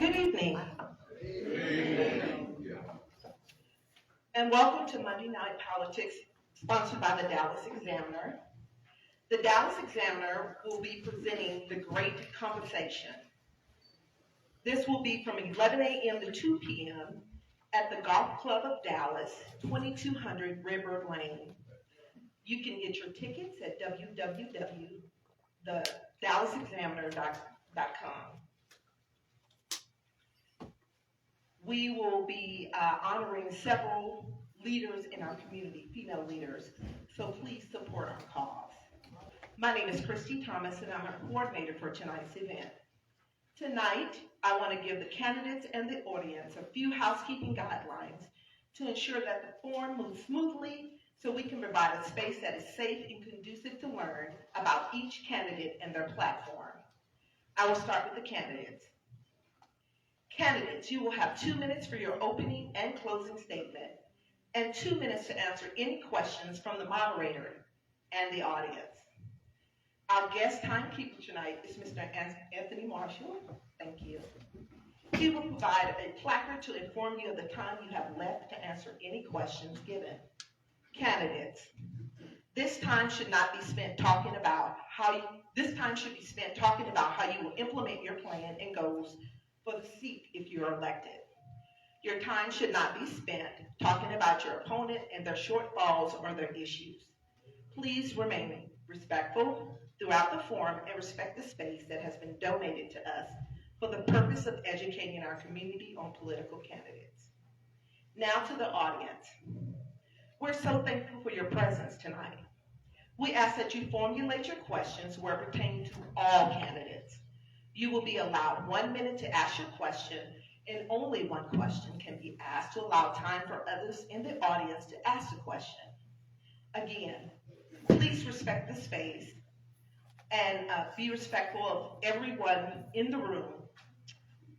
Good evening. And welcome to Monday Night Politics, sponsored by the Dallas Examiner. The Dallas Examiner will be presenting The Great Conversation. This will be from 11 a.m. to 2 p.m. at the Golf Club of Dallas, 2200 Redbird Lane. You can get your tickets at www.thedallasexaminer.com. We will be honoring several leaders in our community, female leaders, so please support our cause. My name is Christy Thomas, and I'm a coordinator for tonight's event. Tonight, I want to give the candidates and the audience a few housekeeping guidelines to ensure that the forum moves smoothly so we can provide a space that is safe and conducive to learn about each candidate and their platform. I will start with the candidates. Candidates, you will have 2 minutes for your opening and closing statement, and 2 minutes to answer any questions from the moderator and the audience. Our guest timekeeper tonight is Mr. Anthony Marshall. Thank you. He will provide a placard to inform you of the time you have left to answer any questions given. Candidates, this time should not be spent talking about how you will implement your plan and goals for the seat if you're elected. Your time should not be spent talking about your opponent and their shortfalls or their issues. Please remain respectful throughout the forum and respect the space that has been donated to us for the purpose of educating our community on political candidates. Now to the audience. We're so thankful for your presence tonight. We ask that you formulate your questions where pertaining to all candidates. You will be allowed 1 minute to ask your question, and only one question can be asked to allow time for others in the audience to ask the question. Again, please respect the space and be respectful of everyone in the room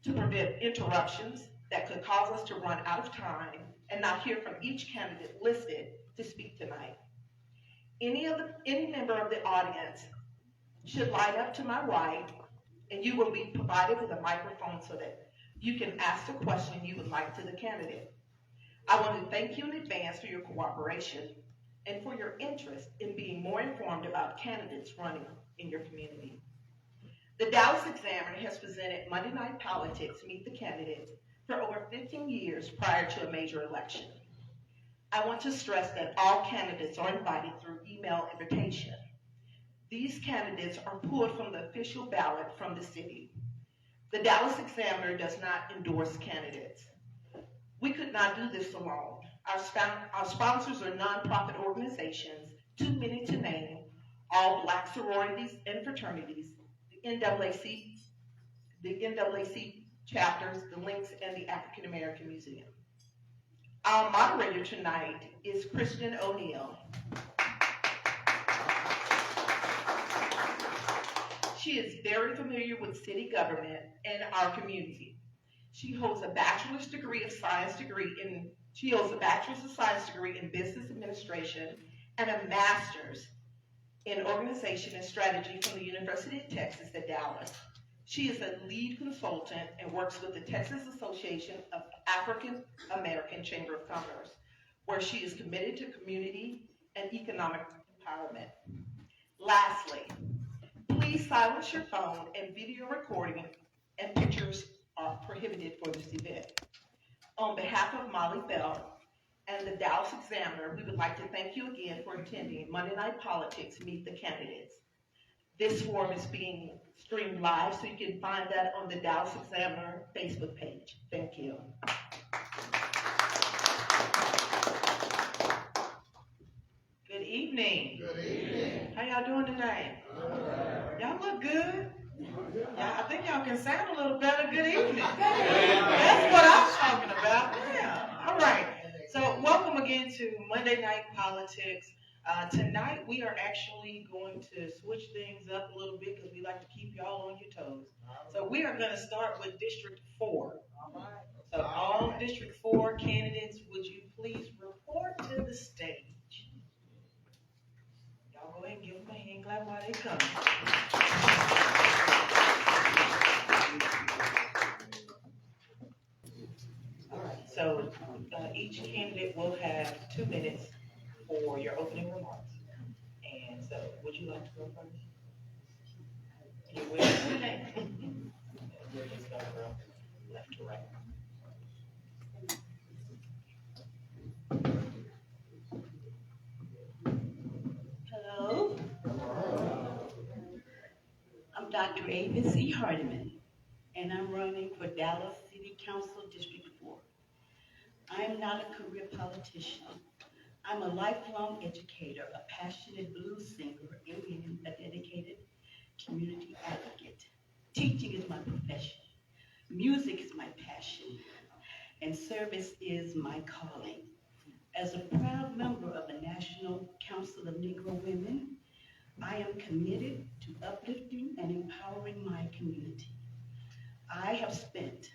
to prevent interruptions that could cause us to run out of time and not hear from each candidate listed to speak tonight. Any member of the audience should line up to my right, and you will be provided with a microphone so that you can ask the question you would like to the candidate. I want to thank you in advance for your cooperation and for your interest in being more informed about candidates running in your community. The Dallas Examiner has presented Monday Night Politics, Meet the Candidates, for over 15 years prior to a major election. I want to stress that all candidates are invited through email invitation. These candidates are pulled from the official ballot from the city. The Dallas Examiner does not endorse candidates. We could not do this alone. Our sponsors are nonprofit organizations, too many to name, all Black sororities and fraternities, the NAAC chapters, the Links, and the African American Museum. Our moderator tonight is Christian O'Neill. She is very familiar with city government and our community. She holds a bachelor's of science degree in business administration and a master's in organization and strategy from the University of Texas at Dallas. She is a lead consultant and works with the Texas Association of African American Chamber of Commerce, where she is committed to community and economic empowerment. Lastly, please silence your phone, and video recording and pictures are prohibited for this event. On behalf of Molly Bell and the Dallas Examiner, we would like to thank you again for attending Monday Night Politics, Meet the Candidates. This forum is being streamed live, so you can find that on the Dallas Examiner Facebook page. Thank you. Good evening. Good evening. How y'all doing tonight? Y'all look good. I think y'all can sound a little better. Good evening. That's what I'm talking about. Yeah. All right. So welcome again to Monday Night Politics. Tonight we are actually going to switch things up a little bit because we like to keep y'all on your toes. So we are going to start with District 4. So all District 4 candidates, would you please report to the stage? Y'all go ahead and give them a hand clap while they come. Each candidate will have 2 minutes for your opening remarks. And so, would you like to go first? You will? Okay. We're just going from left to right. Hello. I'm Dr. AVIS Hardaman, and I'm running for Dallas City Council District 4. I am not a career politician. I'm a lifelong educator, a passionate blues singer, and a dedicated community advocate. Teaching is my profession. Music is my passion, and service is my calling. As a proud member of the National Council of Negro Women, I am committed to uplifting and empowering my community. I have spent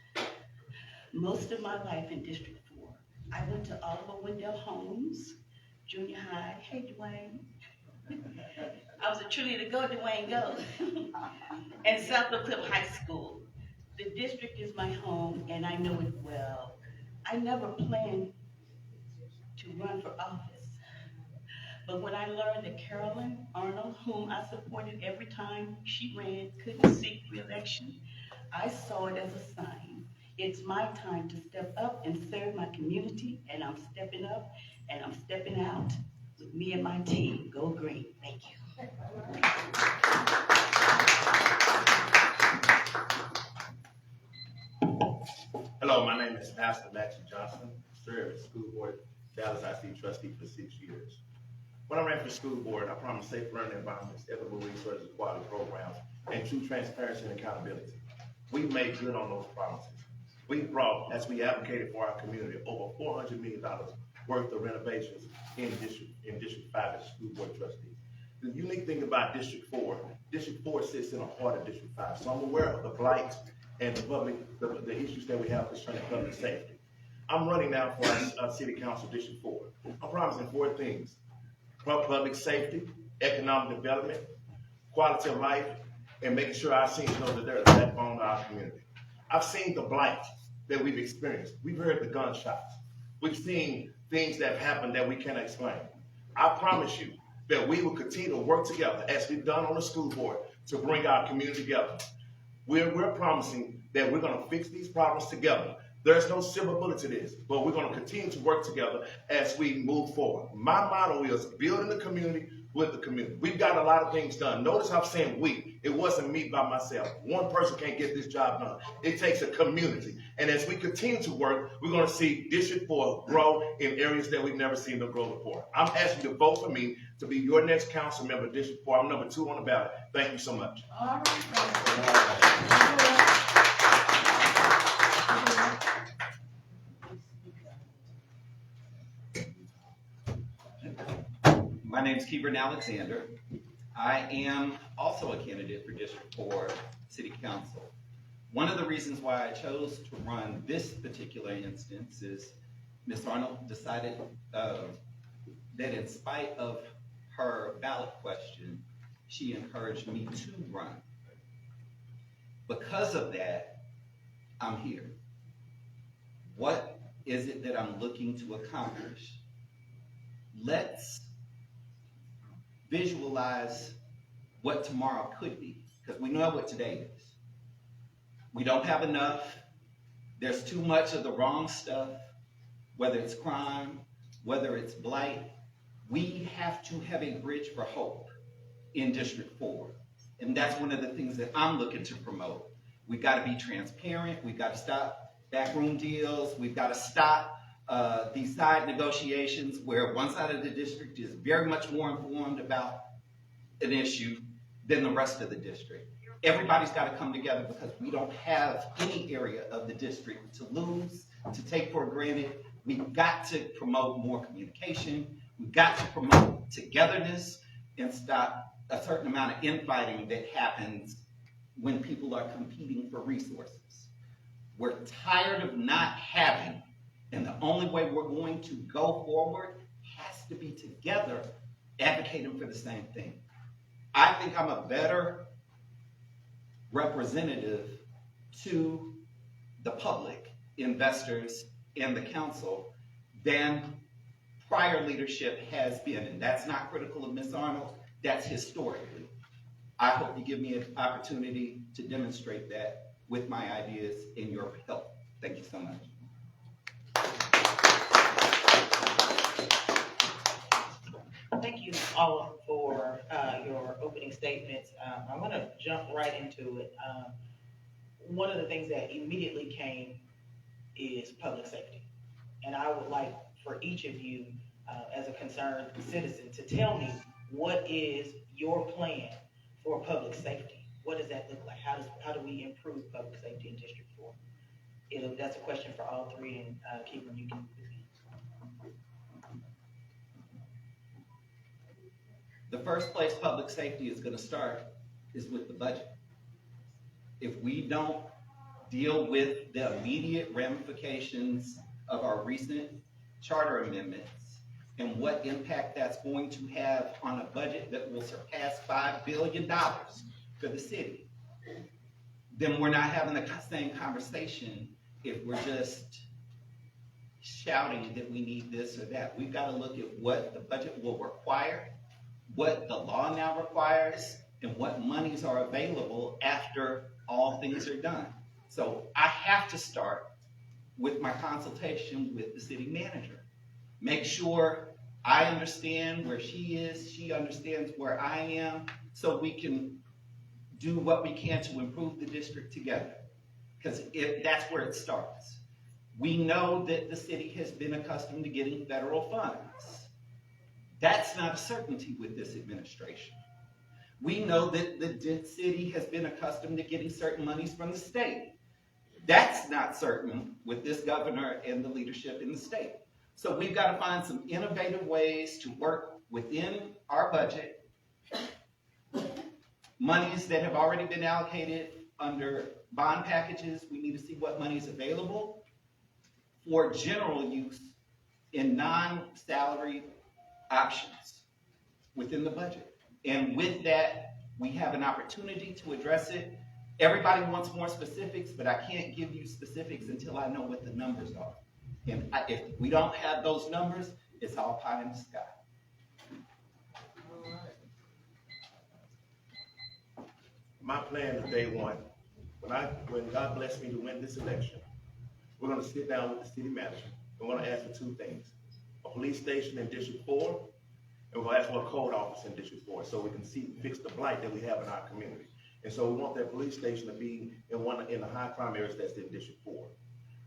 most of my life in District 4. I went to Oliver Wendell Holmes Junior High. Hey, Dwayne. I was a cheerleader. Go, Dwayne, go. And South Oak Cliff High School. The district is my home, and I know it well. I never planned to run for office. But when I learned that Carolyn Arnold, whom I supported every time she ran, couldn't seek re-election, I saw it as a sign. It's my time to step up and serve my community, and I'm stepping up and I'm stepping out with me and my team. Go Green. Thank you. Hello, my name is Pastor MAXIE Johnson. Served as school board Dallas IC trustee for 6 years. When I ran for school board, I promised safe learning environments, equitable resources, quality programs, and true transparency and accountability. We've made good on those promises. We've brought, as we advocated for our community, over $400 million worth of renovations in District 5 as school board trustee. The unique thing about District 4 sits in the heart of District 5, so I'm aware of the blight and the issues that we have concerning public safety. I'm running now for our City Council District 4. I'm promising 4 things: public safety, economic development, quality of life, and making sure our seniors know that they're the backbone of our community. I've seen the blight that we've experienced. We've heard the gunshots. We've seen things that have happened that we can't explain. I promise you that we will continue to work together, as we've done on the school board, to bring our community together. We're promising that we're going to fix these problems together. There's no silver bullet to this, but we're going to continue to work together as we move forward. My motto is building the community with the community. We've got a lot of things done. Notice I'm saying we. It wasn't me by myself. One person can't get this job done. It takes a community. And as we continue to work, we're going to see District 4 grow in areas that we've never seen them grow before. I'm asking you to vote for me to be your next council member, District 4. I'm number 2 on the ballot. Thank you so much. All right. My name is KEBRAN Alexander. I am also a candidate for District 4 City Council. One of the reasons why I chose to run this particular instance is Ms. Arnold decided that in spite of her ballot question, she encouraged me to run. Because of that, I'm here. What is it that I'm looking to accomplish? Let's visualize what tomorrow could be, because we know what today is. We don't have enough. There's too much of the wrong stuff, whether it's crime, whether it's blight. We have to have a bridge for hope in District 4. And that's one of the things that I'm looking to promote. We've got to be transparent. We've got to stop backroom deals. We've got to stop these side negotiations where one side of the district is very much more informed about an issue than the rest of the district. Everybody's got to come together because we don't have any area of the district to lose, to take for granted. We've got to promote more communication. We've got to promote togetherness and stop a certain amount of infighting that happens when people are competing for resources. We're tired of not having, and the only way we're going to go forward has to be together, advocating for the same thing. I think I'm a better representative to the public, investors, and the council than prior leadership has been. And that's not critical of Ms. Arnold, that's historically. I hope you give me an opportunity to demonstrate that with my ideas and your help. Thank you so much. Thank you all for your opening statements. I'm going to jump right into it. One of the things that immediately came is public safety. And I would like for each of you, as a concerned citizen, to tell me what is your plan for public safety? What does that look like? How do we improve public safety in District 4? That's a question for all three, and KEBRAN, you can begin. The first place public safety is going to start is with the budget. If we don't deal with the immediate ramifications of our recent charter amendments and what impact that's going to have on a budget that will surpass $5 billion for the city, then we're not having the same conversation if we're just shouting that we need this or that. We've got to look at what the budget will require, what the law now requires, and what monies are available after all things are done. So I have to start with my consultation with the city manager. Make sure I understand where she is, she understands where I am, so we can do what we can to improve the district together. Because that's where it starts. We know that the city has been accustomed to getting federal funds. That's not a certainty with this administration. We know that the city has been accustomed to getting certain monies from the state. That's not certain with this governor and the leadership in the state. So we've got to find some innovative ways to work within our budget, monies that have already been allocated under bond packages. We need to see what money is available for general use in non-salary options within the budget. And with that, we have an opportunity to address it. Everybody wants more specifics, but I can't give you specifics until I know what the numbers are. And if we don't have those numbers, it's all pie in the sky. My plan is day one. When God blessed me to win this election, we're gonna sit down with the city manager. We're gonna ask for two things: a police station in District 4, and we're gonna ask for a code office in District 4, so we can fix the blight that we have in our community. And so we want that police station to be in the high crime areas that's in District 4.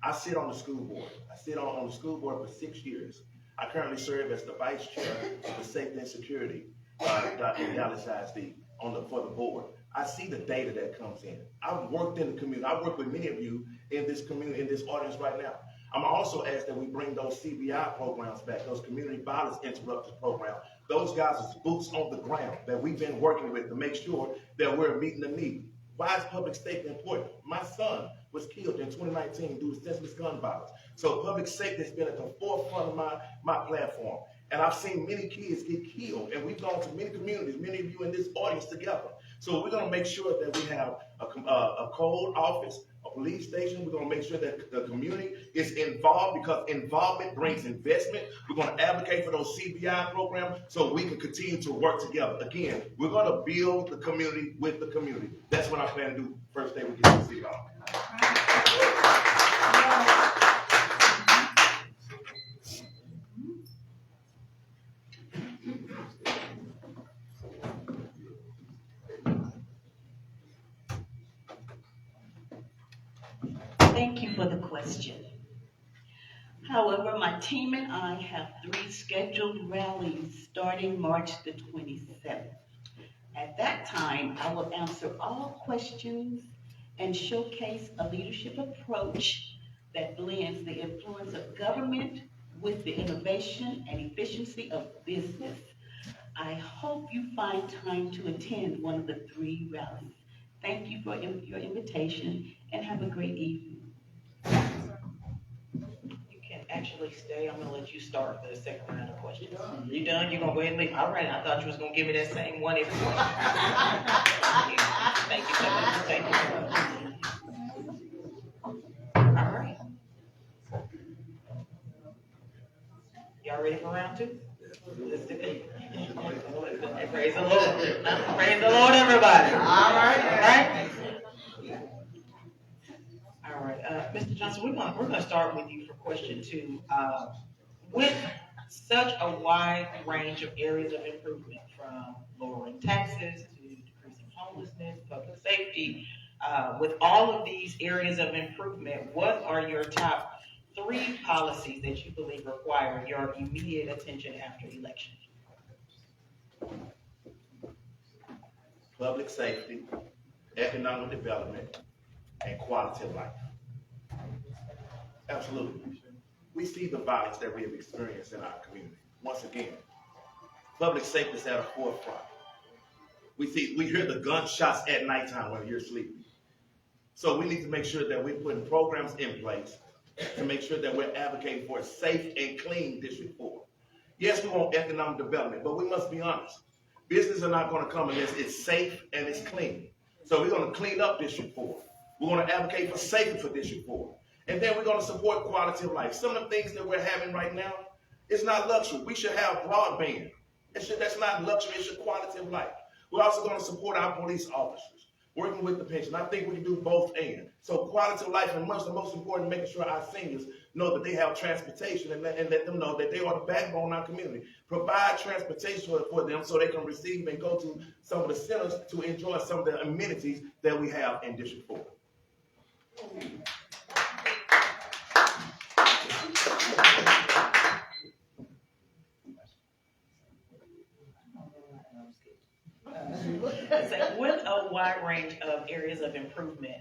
I sit on the school board. I sit on the school board for 6 years. I currently serve as the vice chair of the safety and security, Dr. Dallas ISD, for the board. I see the data that comes in. I've worked in the community. I work with many of you in this community, in this audience right now. I'm also asked that we bring those CBI programs back, those community violence interrupters programs. Those guys are boots on the ground that we've been working with to make sure that we're meeting the need. Why is public safety important? My son was killed in 2019 due to senseless gun violence. So public safety has been at the forefront of my platform. And I've seen many kids get killed, and we've gone to many communities, many of you in this audience together. So we're gonna make sure that we have a code office, a police station. We're gonna make sure that the community is involved, because involvement brings investment. We're gonna advocate for those CBI programs so we can continue to work together. Again, we're gonna build the community with the community. That's what I plan to do first day we get to the city hall. Thank you for the question. However, my team and I have 3 scheduled rallies starting March the 27th. At that time, I will answer all questions and showcase a leadership approach that blends the influence of government with the innovation and efficiency of business. I hope you find time to attend one of the 3 rallies. Thank you for your invitation, and have a great evening. You can actually stay. I'm gonna let you start the second round of questions. You done? You gonna go ahead and leave? All right, I thought you was gonna give me that same one every question. Thank you so much for taking it. All right. ready for round two? Let's do it. Praise the Lord. Praise the Lord, everybody. All right. All right, Mr. Johnson, we're gonna start with you for question two. With such a wide range of areas of improvement, from lowering taxes to decreasing homelessness, public safety, with all of these areas of improvement, what are your top 3 policies that you believe require your immediate attention after election? Public safety, economic development, and quality of life. Absolutely. We see the violence that we have experienced in our community. Once again, public safety is at a forefront. We hear the gunshots at nighttime when you're sleeping. So we need to make sure that we're putting programs in place to make sure that we're advocating for a safe and clean District 4. Yes, we want economic development, but we must be honest. Businesses are not going to come unless it's safe and it's clean. So we're going to clean up District 4. We're going to advocate for safety for District 4. And then we're going to support quality of life. Some of the things that we're having right now, it's not luxury. We should have broadband. That's not luxury, it's your quality of life. We're also going to support our police officers, working with the pension. I think we can do both and. So quality of life, and the most important, making sure our seniors know that they have transportation and let them know that they are the backbone of our community. Provide transportation for them so they can receive and go to some of the centers to enjoy some of the amenities that we have in District 4. With a wide range of areas of improvement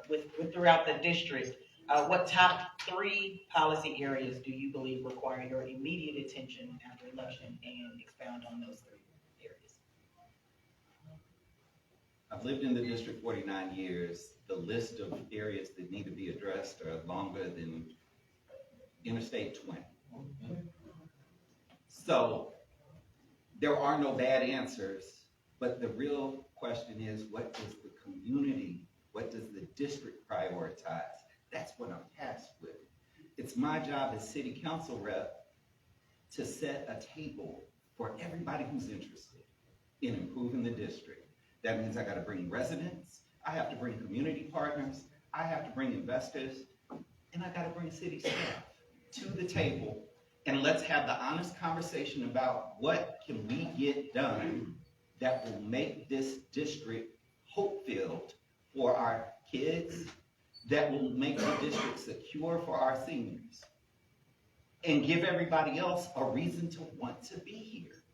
with throughout the district, what top 3 policy areas do you believe require your immediate attention after election, and expound on those 3 areas? I've lived in the district 49 years. The list of areas that need to be addressed are longer than Interstate 20. So there are no bad answers, but the real question is, what does the community, what does the district prioritize? That's what I'm tasked with. It's my job as city council rep to set a table for everybody who's interested in improving the district. That means I gotta bring residents, I have to bring community partners, I have to bring investors, and I gotta bring city staff to the table, and let's have the honest conversation about what can we get done that will make this district hope-filled for our kids, that will make the district secure for our seniors, and give everybody else a reason to want to be here.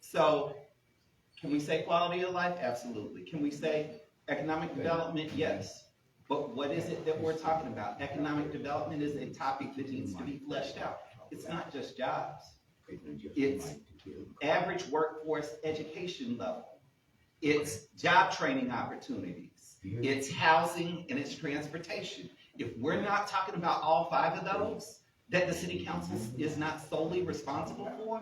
So, can we say quality of life? Absolutely. Can we say economic development? Yes. But what is it that we're talking about? Economic development is a topic that needs to be fleshed out. It's not just jobs. It's average workforce education level. It's job training opportunities. It's housing and it's transportation. If we're not talking about all 5 of those that the city council is not solely responsible for,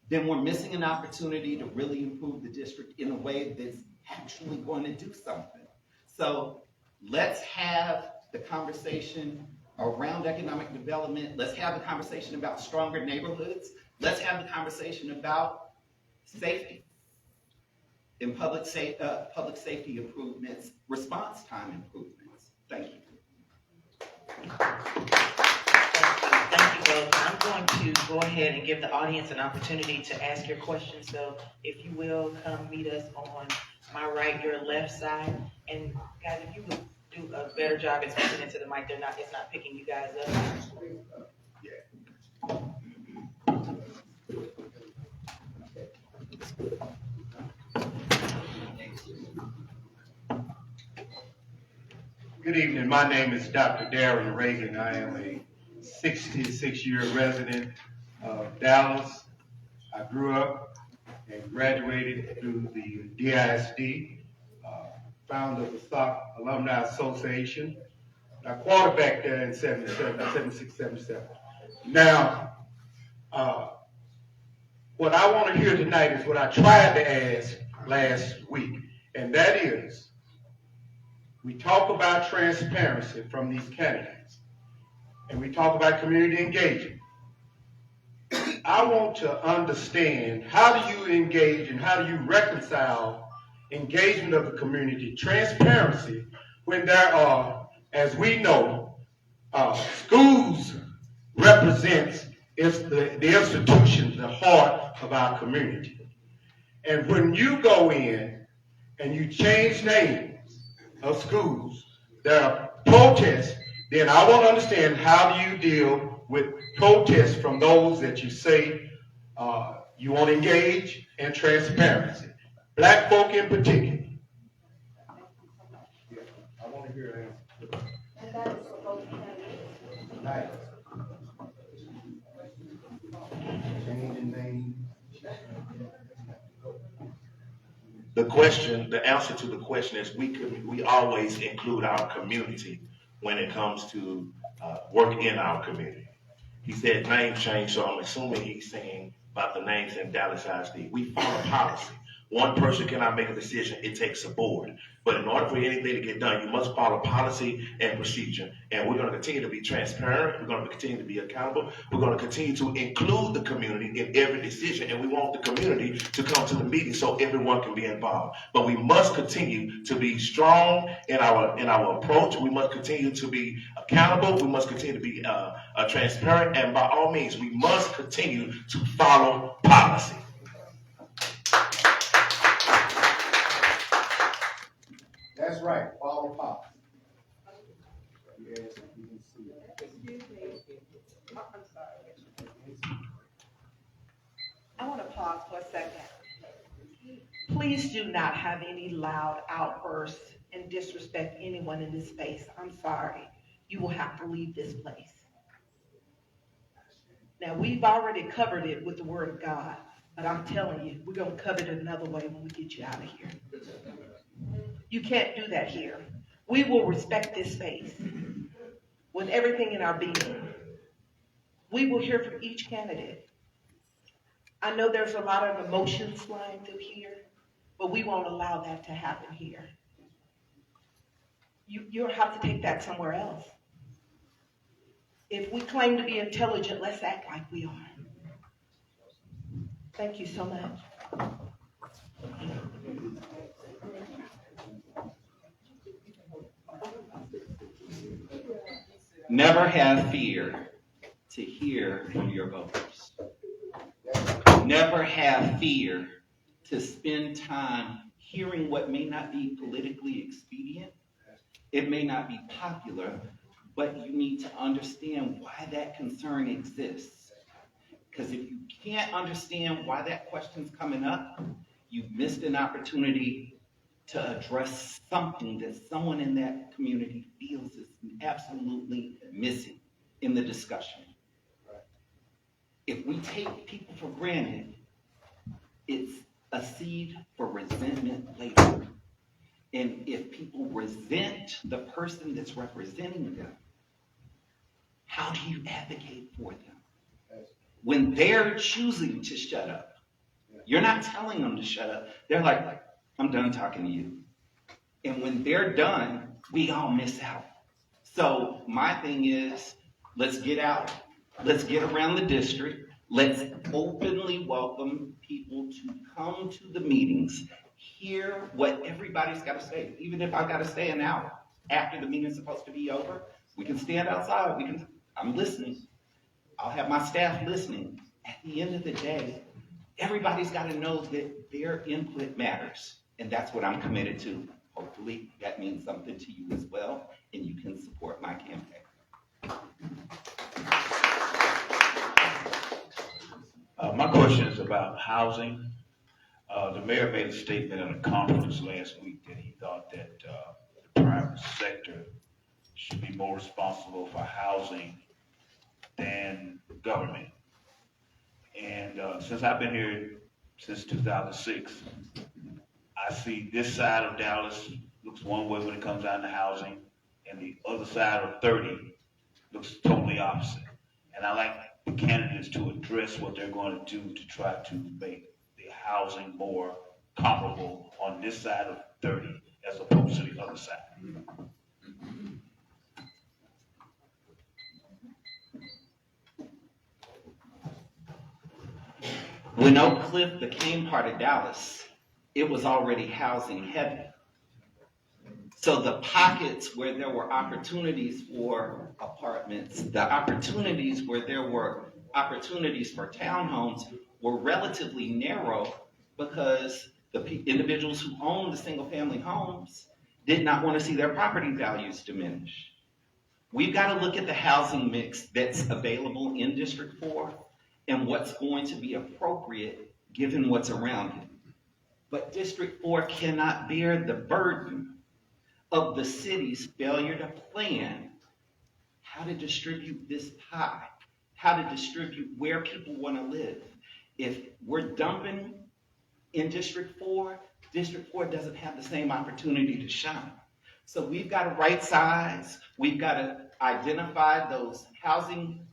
then we're missing an opportunity to really improve the district in a way that's actually going to do something. So let's have the conversation around economic development. Let's have the conversation about stronger neighborhoods. Let's have the conversation about safety and public safety improvements, response time improvements. Thank you. Thank you both. I'm going to go ahead and give the audience an opportunity to ask your questions. So if you will, come meet us on my right, your left side. And guys, if you would do a better job at speaking into the mic, it's not picking you guys up. Good evening. My name is Dr. Darren Reagan. I am a 66-year resident of Dallas. I grew up and graduated through the DISD, founder of the SOC Alumni Association. I quarterbacked there in 76, 77. Now, what I want to hear tonight is what I tried to ask last week, and that is, we talk about transparency from these candidates, and we talk about community engagement. I want to understand, how do you engage and how do you reconcile engagement of the community, transparency, when there are, as we know, schools represents the institution, the heart of our community. And when you go in and you change names of schools, there are protests, then I want to understand, how do you deal with protests from those that you say you want to engage in transparency? Black folk in particular. I want to hear that. Right. Changing names. The answer to the question is we always include our community when it comes to work in our community. He said name change, so I'm assuming he's saying about the names in Dallas ISD. We follow policy. One person cannot make a decision, it takes a board. But in order for anything to get done, you must follow policy and procedure. And we're going to continue to be transparent. We're going to continue to be accountable. We're going to continue to include the community in every decision. And we want the community to come to the meeting so everyone can be involved. But we must continue to be strong in our approach. We must continue to be accountable. We must continue to be transparent. And by all means, we must continue to follow policy. That's right, follow policy. Yes, you can see it. Excuse me. I'm sorry. I want to pause for a second. Please do not have any loud outbursts and disrespect anyone in this space. I'm sorry. You will have to leave this place. Now, we've already covered it with the Word of God, but I'm telling you, we're going to cover it another way when we get you out of here. You can't do that here. We will respect this space with everything in our being. We will hear from each candidate. I know there's a lot of emotions flying through here, but we won't allow that to happen here. You'll have to take that somewhere else. If we claim to be intelligent, let's act like we are. Thank you so much. Never have fear to hear from your voters. Never have fear to spend time hearing what may not be politically expedient. It may not be popular, but you need to understand why that concern exists. Because if you can't understand why that question's coming up, you've missed an opportunity to address something that someone in that community feels is absolutely missing in the discussion. If we take people for granted, it's a seed for resentment later. And if people resent the person that's representing them, how do you advocate for them? When they're choosing to shut up, you're not telling them to shut up. They're like, I'm done talking to you. And when they're done, we all miss out. So my thing is, let's get out. Let's get around the district. Let's openly welcome people to come to the meetings, hear what everybody's got to say. Even if I've got to stay an hour after the meeting's supposed to be over, we can stand outside. I'm listening. I'll have my staff listening. At the end of the day, everybody's got to know that their input matters. And that's what I'm committed to. Hopefully that means something to you as well, and you can support my campaign. My question is about housing. The mayor made a statement at a conference last week that he thought that the private sector should be more responsible for housing than government. And since I've been here since 2006, I see this side of Dallas looks one way when it comes down to housing, and the other side of 30 looks totally opposite. And I like the candidates to address what they're going to do to try to make the housing more comparable on this side of 30 as opposed to the other side. When Oak Cliff became part of Dallas, it was already housing heavy. So the pockets where there were opportunities for apartments, the opportunities where there were opportunities for townhomes were relatively narrow because the individuals who owned the single family homes did not want to see their property values diminish. We've got to look at the housing mix that's available in District 4 and what's going to be appropriate given what's around it. But District 4 cannot bear the burden of the city's failure to plan how to distribute this pie, how to distribute where people want to live. If we're dumping in District 4, District 4 doesn't have the same opportunity to shine. So we've got to right size, we've got to identify those housing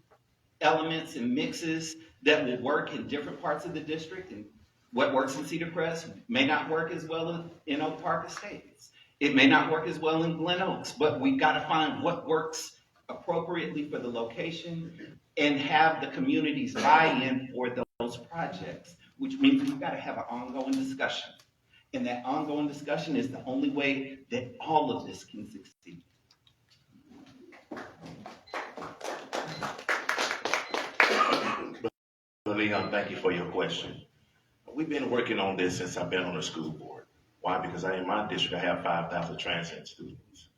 elements and mixes that will work in different parts of the district, and what works in Cedar Crest may not work as well in Oak Park Estates. It may not work as well in Glen Oaks, but we've got to find what works appropriately for the location and have the community's buy-in for those projects, which means we've got to have an ongoing discussion. And that ongoing discussion is the only way that all of this can succeed. Leon, thank you for your question. We've been working on this since I've been on the school board. Why? Because in my district, I have 5,000 transient students.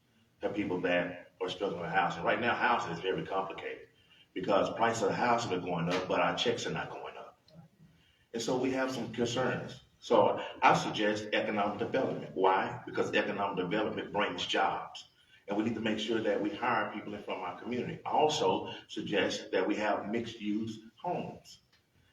There are people that are struggling with housing. Right now, housing is very complicated because prices of housing are going up, but our checks are not going up. And so we have some concerns. So I suggest economic development. Why? Because economic development brings jobs. And we need to make sure that we hire people from our community. I also suggest that we have mixed-use homes.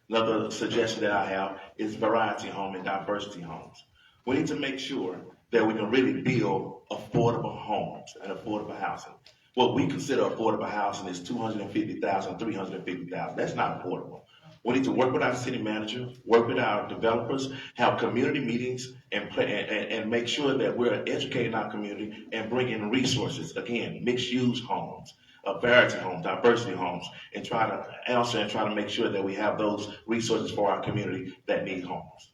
Another suggestion that I have is variety home and diversity homes. We need to make sure that we can really build affordable homes and affordable housing. What we consider affordable housing is $250,000, $350,000. That's not affordable. We need to work with our city manager, work with our developers, have community meetings, and make sure that we're educating our community and bringing resources. Again, mixed-use homes, variety homes, diversity homes, and try to make sure that we have those resources for our community that need homes.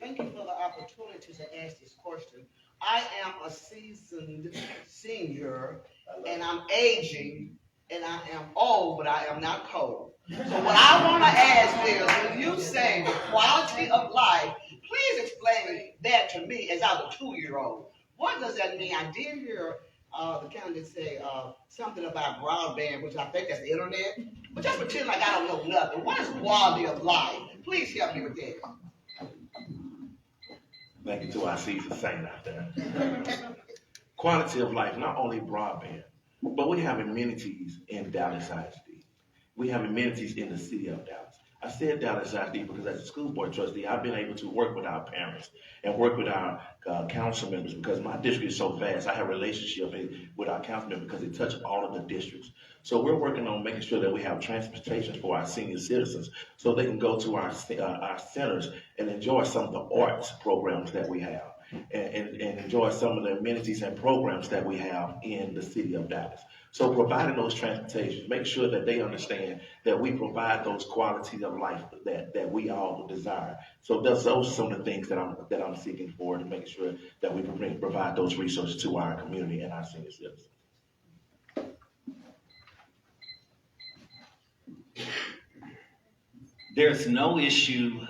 Thank you for the opportunity to ask this question. I am a seasoned senior, and I'm aging, and I am old, but I am not cold. So what I want to ask is, when you say the quality of life, please explain that to me as I was a 2-year-old. What does that mean? I did hear the candidate say something about broadband, which I think that's the internet, but just pretend like I don't know nothing. What is quality of life? Please help me with that. Thank you to our seasoned saint out there. Quality of life, not only broadband, but we have amenities in Dallas ISD. We have amenities in the city of Dallas. I said Dallas ISD because as a school board trustee, I've been able to work with our parents and work with our council members because my district is so vast. I have a relationship with our council members because they touch all of the districts. So we're working on making sure that we have transportation for our senior citizens so they can go to our centers and enjoy some of the arts programs that we have and enjoy some of the amenities and programs that we have in the city of Dallas. So providing those transportation, make sure that they understand that we provide those qualities of life that we all desire. So those are some of the things that I'm seeking for to make sure that we provide those resources to our community and our senior citizens. There's no issue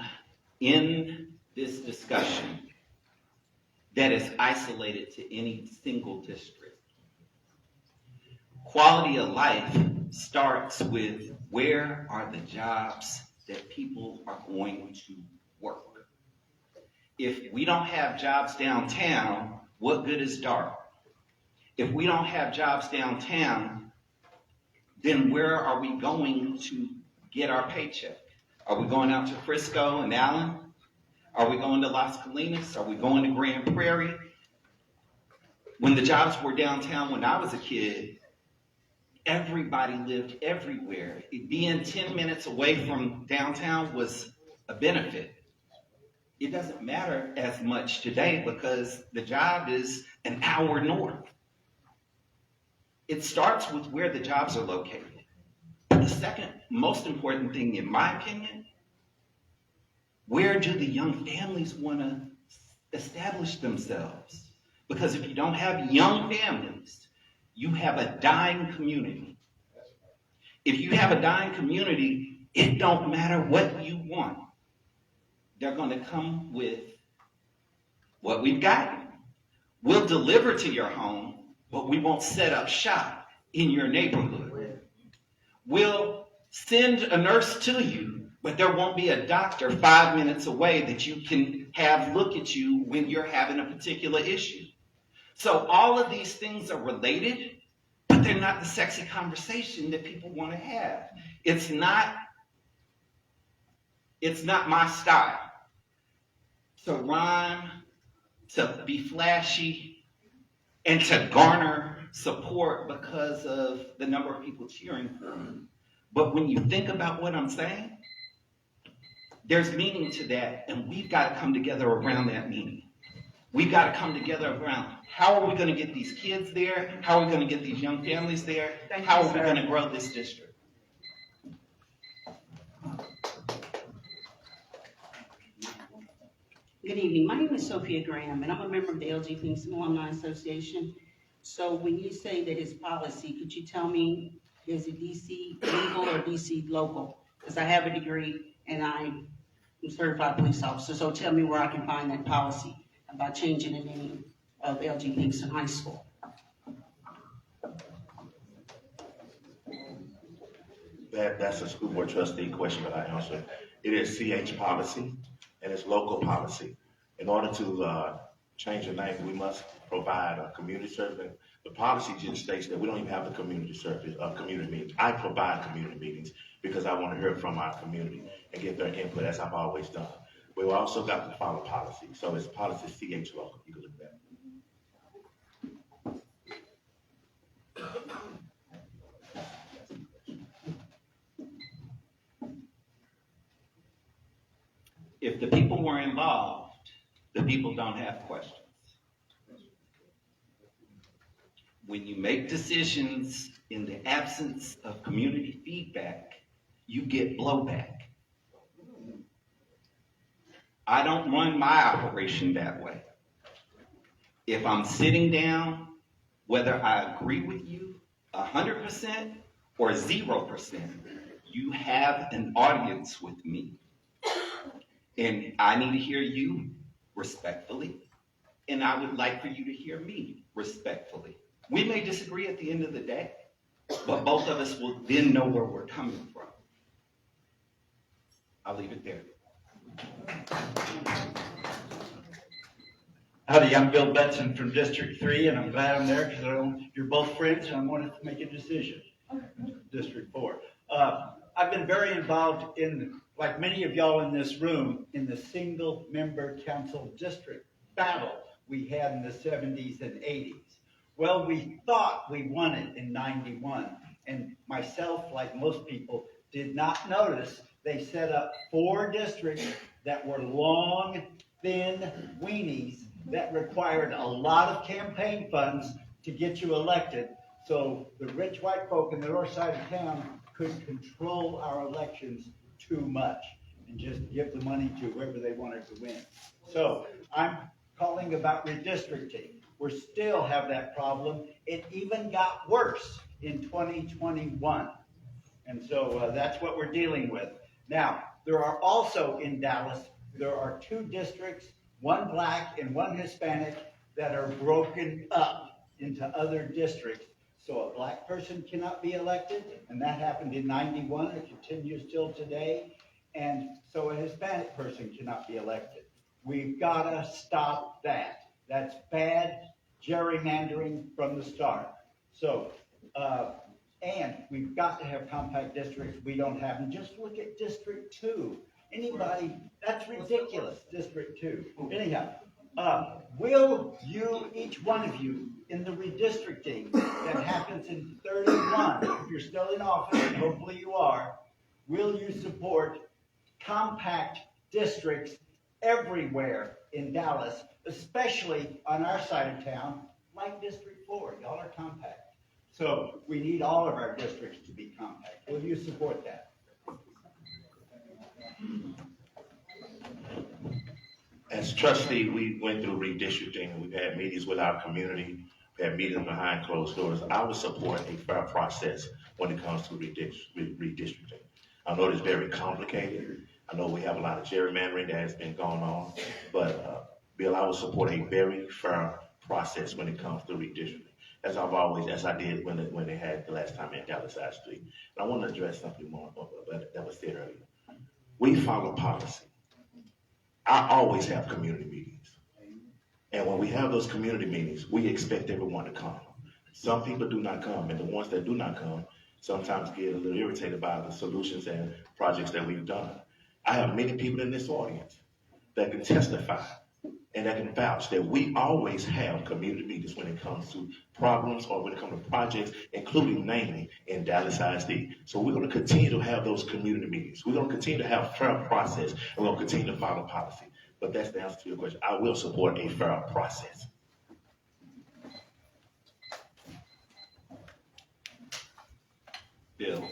in this discussion that is isolated to any single district. Quality of life starts with where are the jobs that people are going to work. If we don't have jobs downtown, what good is dark? If we don't have jobs downtown, then where are we going to get our paycheck? Are we going out to Frisco and Allen? Are we going to Las Colinas? Are we going to Grand Prairie? When the jobs were downtown when I was a kid, everybody lived everywhere. Being 10 minutes away from downtown was a benefit. It doesn't matter as much today because the job is an hour north. It starts with where the jobs are located. The second most important thing, in my opinion, where do the young families want to establish themselves? Because if you don't have young families, you have a dying community. If you have a dying community, it don't matter what you want. They're going to come with what we've got. We'll deliver to your home, but we won't set up shop in your neighborhood. We'll send a nurse to you, but there won't be a doctor 5 minutes away that you can have look at you when you're having a particular issue. So all of these things are related, but they're not the sexy conversation that people want to have. It's not my style to rhyme, to be flashy, and to garner support because of the number of people cheering for me. But when you think about what I'm saying, there's meaning to that, and we've got to come together around that meaning. We've got to come together around how are we going to get these kids there? How are we going to get these young families there? How are we going to grow this district? Good evening. My name is Sophia Graham, and I'm a member of the LG Kingston Alumni Association. So when you say that it's policy, could you tell me, is it DC legal or DC local? Because I have a degree and I'm a certified police officer. So tell me where I can find that policy about changing the name of LG Kingston High School. That's a school board trustee question that I answer. It is CH policy and it's local policy. In order to change the name, we must provide a community service. The policy just states that we don't even have the community service, community meetings. I provide community meetings because I want to hear from our community and get their input, as I've always done. We've also got to follow policy. So it's policy CH local. You can look at that. If the people were involved, the people don't have questions. When you make decisions in the absence of community feedback, you get blowback. I don't run my operation that way. If I'm sitting down, whether I agree with you 100% or 0%, you have an audience with me. And I need to hear you respectfully, and I would like for you to hear me respectfully. We may disagree at the end of the day, but both of us will then know where we're coming from. I'll leave it there. Howdy, I'm Bill Betson from District 3, and I'm glad I'm there because you're both friends and I wanted to make a decision. District 4. I've been very involved in, like many of y'all in this room, in the single member council district battle we had in the 70s and 80s. Well, we thought we won it in 91, and myself, like most people, did not notice they set up 4 districts that were long, thin weenies that required a lot of campaign funds to get you elected. So the rich white folk in the north side of town could control our elections too much and just give the money to whoever they wanted to win. So I'm calling about redistricting. We still have that problem. It even got worse in 2021. And so that's what we're dealing with. Now, there are also in Dallas, there are 2 districts, one black and one Hispanic, that are broken up into other districts. So a black person cannot be elected, and that happened in 91, it continues till today. And so a Hispanic person cannot be elected. We've got to stop that. That's bad gerrymandering from the start. So, and we've got to have compact districts. We don't have them. Just look at District 2. Anybody, that's ridiculous, District 2. Anyhow, will you, each one of you, in the redistricting that happens in 31, if you're still in office, and hopefully you are, will you support compact districts everywhere in Dallas, especially on our side of town, like District 4? Y'all are compact. So we need all of our districts to be compact. Will you support that? As trustee, we went through redistricting, and we've had meetings with our community, we had meetings behind closed doors. I would support a fair process when it comes to redistricting. I know it's very complicated. I know we have a lot of gerrymandering that has been going on, but Bill, I would support a very fair process when it comes to redistricting, as I did when they had the last time in Dallas Street. And I want to address something more that was said earlier. We follow policy. I always have community meetings. And when we have those community meetings, we expect everyone to come. Some people do not come, and the ones that do not come sometimes get a little irritated by the solutions and projects that we've done. I have many people in this audience that can testify and that can vouch that we always have community meetings when it comes to problems or when it comes to projects, including namely in Dallas ISD. So we're going to continue to have those community meetings. We're going to continue to have a fair process, and we're going to continue to follow policy. But that's the answer to your question. I will support a fair process. Bill,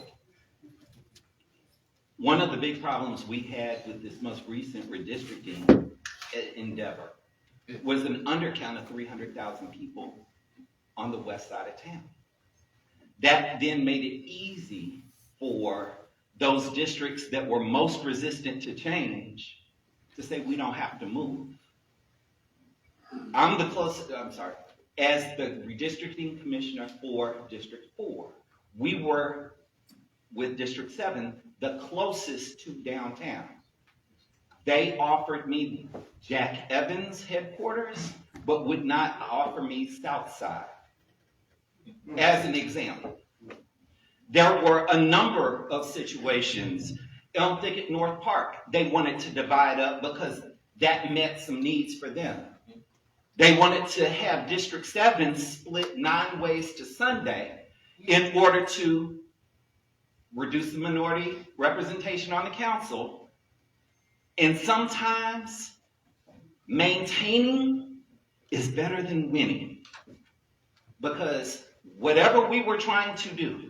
one of the big problems we had with this most recent redistricting endeavor was an undercount of 300,000 people on the west side of town. That then made it easy for those districts that were most resistant to change to say we don't have to move. As the redistricting commissioner for District 4, we were, with District 7, the closest to downtown. They offered me Jack Evans headquarters, but would not offer me South Side, as an example. There were a number of situations. Elm Thicket North Park, they wanted to divide up because that met some needs for them. They wanted to have District 7 split 9 ways to Sunday in order to reduce the minority representation on the council. And sometimes maintaining is better than winning, because whatever we were trying to do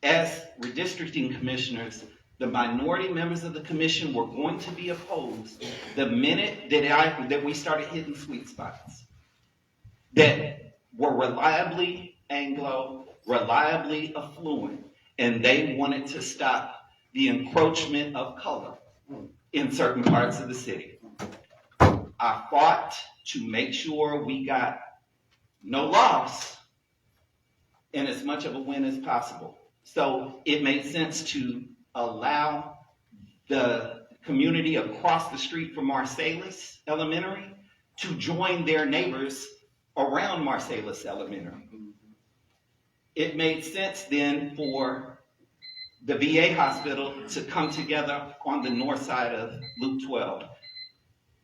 as redistricting commissioners, the minority members of the commission were going to be opposed the minute that we started hitting sweet spots that were reliably Anglo, reliably affluent, and they wanted to stop the encroachment of color in certain parts of the city. I fought to make sure we got no loss and as much of a win as possible. So it made sense to allow the community across the street from Marsalis Elementary to join their neighbors around Marsalis Elementary. It made sense then for the VA hospital to come together on the north side of Loop 12.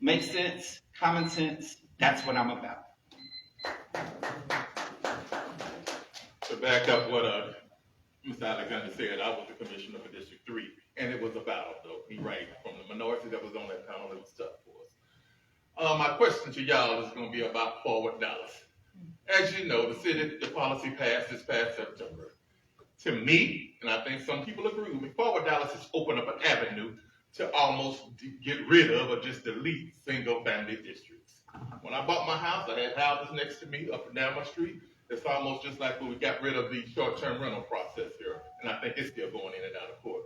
Makes sense, common sense, that's what I'm about. To back up what Mr. Alexander said, I was the commissioner for District 3, and it was a battle, though. He right from the minority that was on that panel, it was tough for us. My question to y'all is going to be about Forward Dallas. As you know, the policy passed this past September. To me, and I think some people agree with me, Forward Dallas has opened up an avenue to almost get rid of or just delete single-family districts. When I bought my house, I had houses next to me up and down my street. It's almost just like when we got rid of the short-term rental process here, and I think it's still going in and out of court.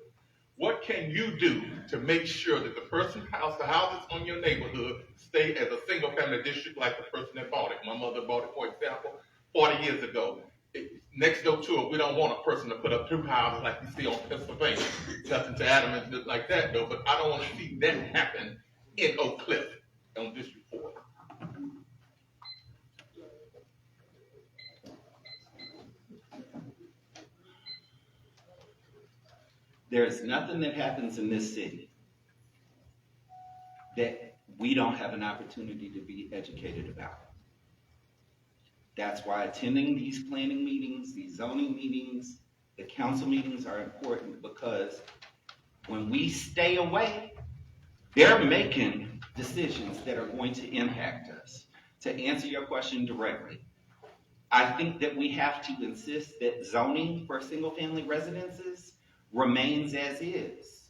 What can you do to make sure that the houses on your neighborhood stay as a single-family district like the person that bought it? My mother bought it, for example, 40 years ago. Next door to it, we don't want a person to put up 2 houses like you see on Pennsylvania. Nothing to Adam and like that, though, but I don't want to see that happen in Oak Cliff on District 4. There's nothing that happens in this city that we don't have an opportunity to be educated about. That's why attending these planning meetings, these zoning meetings, the council meetings are important, because when we stay away, they're making decisions that are going to impact us. To answer your question directly, I think that we have to insist that zoning for single-family residences remains as is.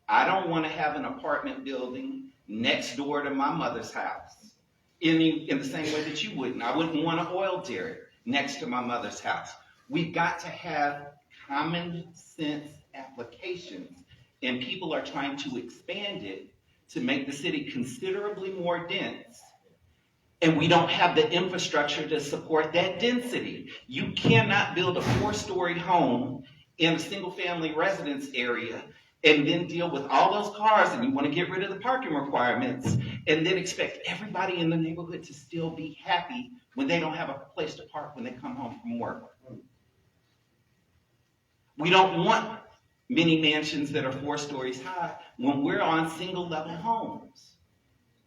I don't want to have an apartment building next door to my mother's house in the same way that you wouldn't. I wouldn't want an oil derrick next to my mother's house. We've got to have common sense applications, and people are trying to expand it to make the city considerably more dense. And we don't have the infrastructure to support that density. You cannot build a 4-story home in a single-family residence area and then deal with all those cars, and you want to get rid of the parking requirements, and then expect everybody in the neighborhood to still be happy when they don't have a place to park when they come home from work. We don't want many mansions that are 4 stories high when we're on single-level homes.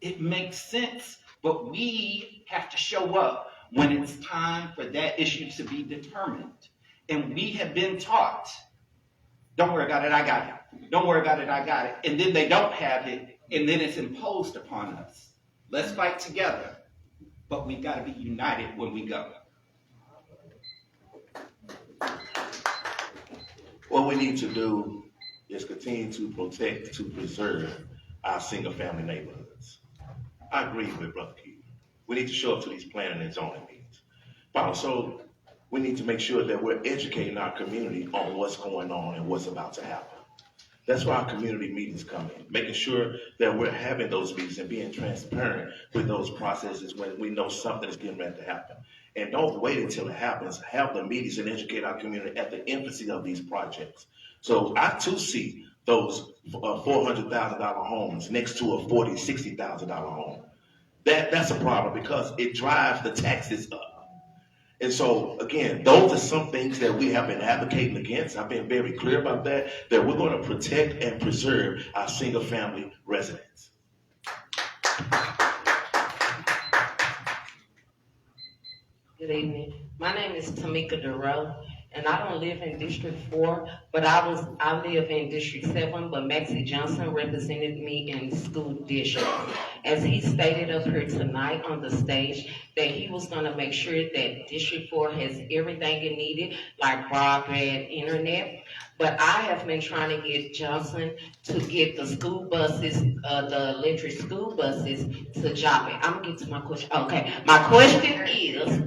It makes sense, but we have to show up when it's time for that issue to be determined. And we have been taught, don't worry about it, I got it. Don't worry about it, I got it. And then they don't have it, and then it's imposed upon us. Let's fight together, but we've got to be united when we go. What we need to do is continue to protect, to preserve our single-family neighborhoods. I agree with Brother Keith. We need to show up to these planning and zoning meetings. But also, we need to make sure that we're educating our community on what's going on and what's about to happen. That's why our community meetings come in, making sure that we're having those meetings and being transparent with those processes when we know something is getting ready to happen. And don't wait until it happens. Have the meetings and educate our community at the infancy of these projects. So I too see those $400,000 homes next to a $40,000, $60,000 home. That's a problem because it drives the taxes up. And so, again, those are some things that we have been advocating against. I've been very clear about that we're going to protect and preserve our single-family residents. Good evening. My name is Tamika Durrell, and I don't live in District 4, but I live in District 7, but Maxie Johnson represented me in the school district. As he stated up here tonight on the stage, that he was gonna make sure that District 4 has everything it needed, like broadband, internet. But I have been trying to get Johnson to get the school buses, the electric school buses to Joplin. I'm gonna get to my question. Okay, my question is,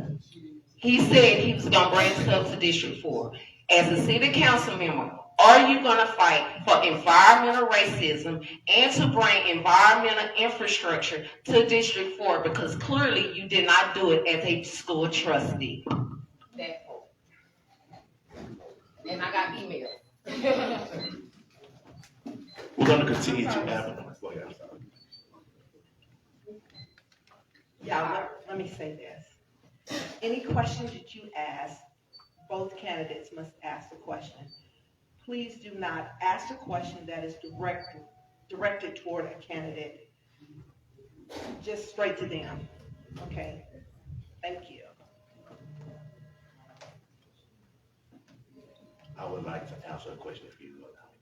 he said he was gonna bring stuff to District 4. As a city council member, are you gonna fight for environmental racism and to bring environmental infrastructure to District 4? Because clearly you did not do it as a school trustee. That part. And I got emails. We're going to continue to advocate. Go ahead, I'm sorry. Yeah, let me say this. Any questions that you ask, both candidates must ask the question. Please do not ask a question that is directed toward a candidate, just straight to them, okay? Thank you. I would like to answer a question if you allow me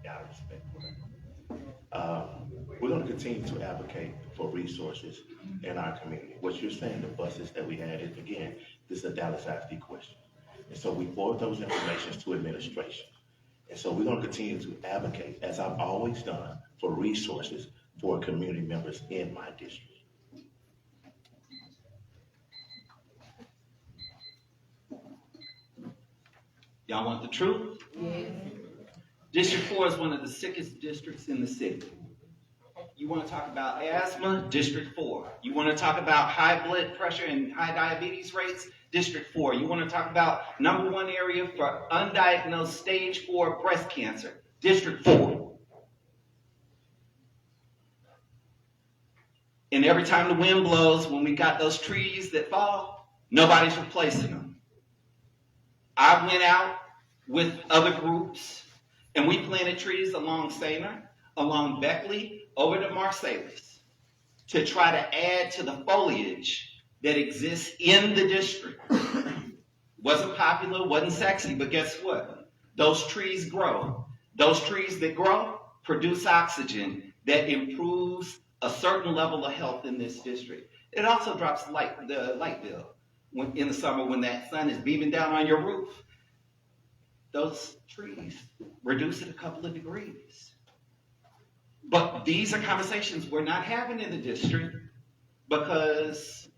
to. Out of respect for that. We're going to continue to advocate for resources in our community. What you're saying, the buses that we had, is again, this is a Dallas ISD question. And so we forward those informations to administration. And so we're going to continue to advocate, as I've always done, for resources for community members in my district. Y'all want the truth? Yes. District 4 is one of the sickest districts in the city. You want to talk about asthma? District 4. You want to talk about high blood pressure and high diabetes rates? District 4. You want to talk about #1 area for undiagnosed stage 4 breast cancer? District 4. And every time the wind blows, when we got those trees that fall, nobody's replacing them. I went out with other groups, and we planted trees along Sainer, along Beckley, over to Marsalis, to try to add to the foliage that exists in the district. Wasn't popular, wasn't sexy, but guess what? Those trees grow. Those trees that grow produce oxygen that improves a certain level of health in this district. It also drops the light bill. in the summer when that sun is beaming down on your roof, those trees reduce it a couple of degrees. But these are conversations we're not having in the district because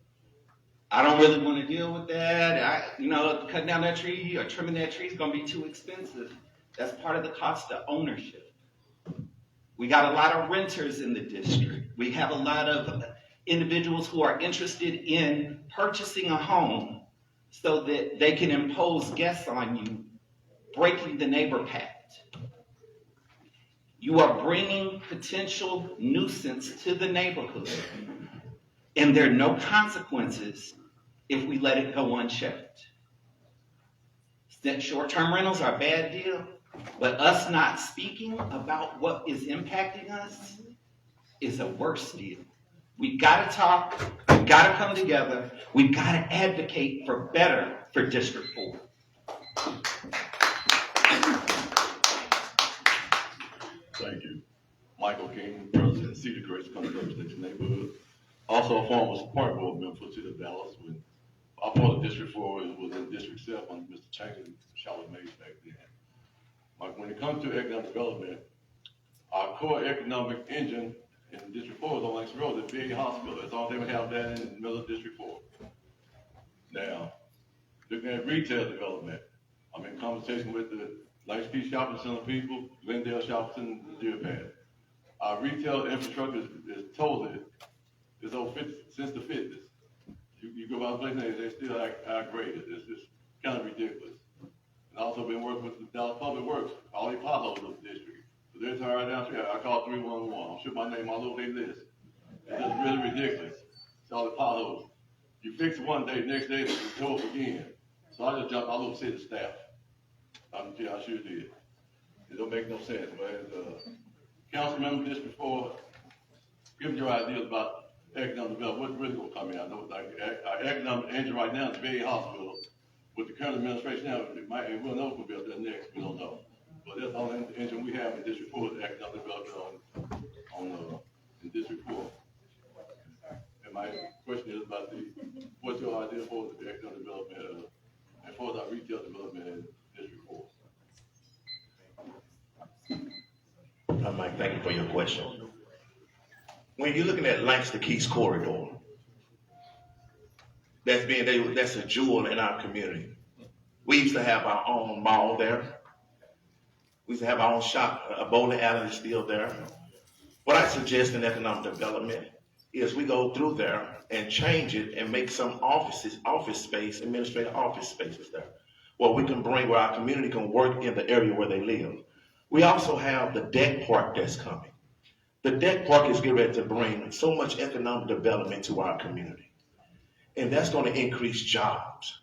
I don't really want to deal with that. Cutting down that tree or trimming that tree is going to be too expensive. That's part of the cost of ownership. We got a lot of renters in the district. We have a lot of individuals who are interested in purchasing a home so that they can impose guests on you, breaking the neighbor pact. You are bringing potential nuisance to the neighborhood, and there are no consequences if we let it go unchecked. Short-term rentals are a bad deal, but us not speaking about what is impacting us is a worse deal. We've got to talk, we've got to come together, we've got to advocate for better for District 4. Thank you. Michael King, President, Cedar Crest, Conservation Neighborhood. Also a former park board member for the City of Dallas. When our part of District 4 was in District 7 under Mr. Chang, Charlotte Mays back then. Like when it comes to economic development, our core economic engine in District 4 is on Langston Road, the big hospital. That's all they would have that in the middle of District 4. Now, looking at retail development, I'm in conversation with the Lightspeed Shopping Center people, Glendale Shopping Center, Deer Pad. Our retail infrastructure is totally, it's over 50, since the 50s. You go by places, they still outgraded. It's just kind of ridiculous. And also been working with the Dallas Public Works, all these potholes of the district. So they're tired down here. I called 311. I'm sure my name all over their list. It's just really ridiculous. It's all the potholes. You fix it one day, next day they tow up again. So I just jumped all over city staff. I sure did. It don't make no sense. But as council member District 4, give your ideas about economic development. What's really gonna come in? I know our economic engine right now is the VA hospital. With the current administration now, we'll know if we'll be up there next. We don't know. But that's the only engine we have in District 4 is economic development in District 4. And my question is about what's your idea for the economic development and for our retail development in District 4? Mike, thank you for your question. When you're looking at Lancaster Keys Corridor, that's a jewel in our community. We used to have our own mall there. We used to have our own shop. A bowling alley is still there. What I suggest in economic development is we go through there and change it and make some office space, administrative office spaces there, where we can bring where our community can work in the area where they live. We also have the deck park that's coming. The deck park is getting ready to bring so much economic development to our community. And that's going to increase jobs.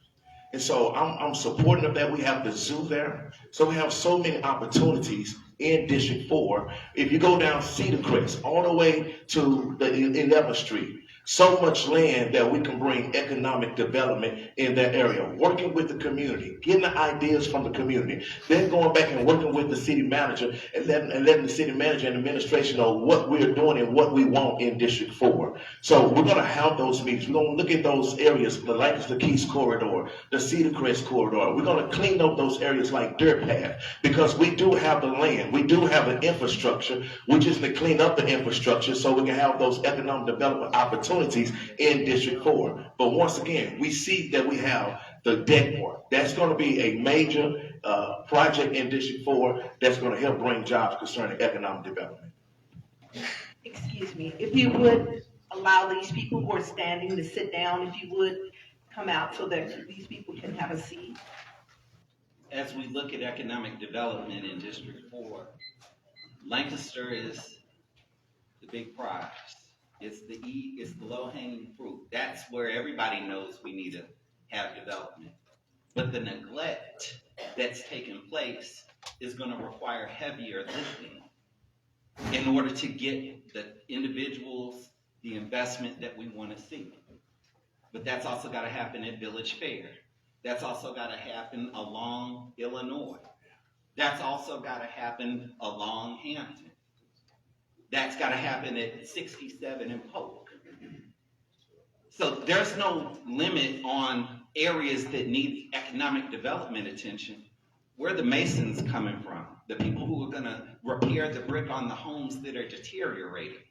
And so I'm supporting of that. We have the zoo there. So we have so many opportunities in District 4. If you go down Cedar Crest all the way to the 11th Street, so much land that we can bring economic development in that area, working with the community, getting the ideas from the community, then going back and working with the city manager and letting the city manager and administration know what we're doing and what we want in District 4. So we're going to have those meetings. We're going to look at those areas, the Lancaster Keys Corridor, the Cedar Crest Corridor. We're going to clean up those areas like Dirt Path because we do have the land. We do have the infrastructure. We just need to clean up the infrastructure so we can have those economic development opportunities in District 4. But once again, we see that we have the deck park. That's going to be a major project in District 4 that's going to help bring jobs concerning economic development. Excuse me, if you would allow these people who are standing to sit down, if you would come out so that these people can have a seat. As we look at economic development in District 4, Lancaster is the big prize. It's the low-hanging fruit. That's where everybody knows we need to have development. But the neglect that's taken place is going to require heavier lifting in order to get the individuals the investment that we want to see. But that's also got to happen at Village Fair. That's also got to happen along Illinois. That's also got to happen along Hampton. That's got to happen at 67 and Polk. So there's no limit on areas that need economic development attention, where are the masons coming from? The people who are gonna repair the brick on the homes that are deteriorating?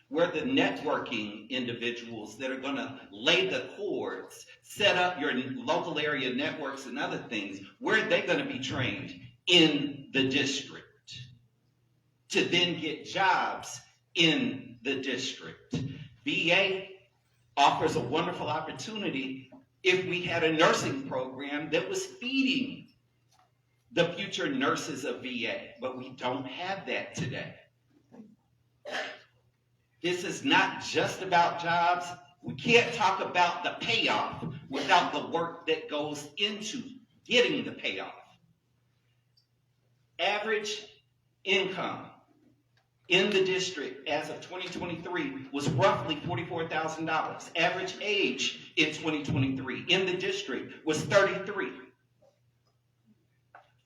Where are the networking individuals that are gonna lay the cords, set up your local area networks and other things? Where are they gonna be trained? In the district, to then get jobs in the district. VA offers a wonderful opportunity if we had a nursing program that was feeding the future nurses of VA, but we don't have that today. This is not just about jobs. We can't talk about the payoff without the work that goes into getting the payoff. Average income in the district as of 2023 was roughly $44,000. Average age in 2023 in the district was 33.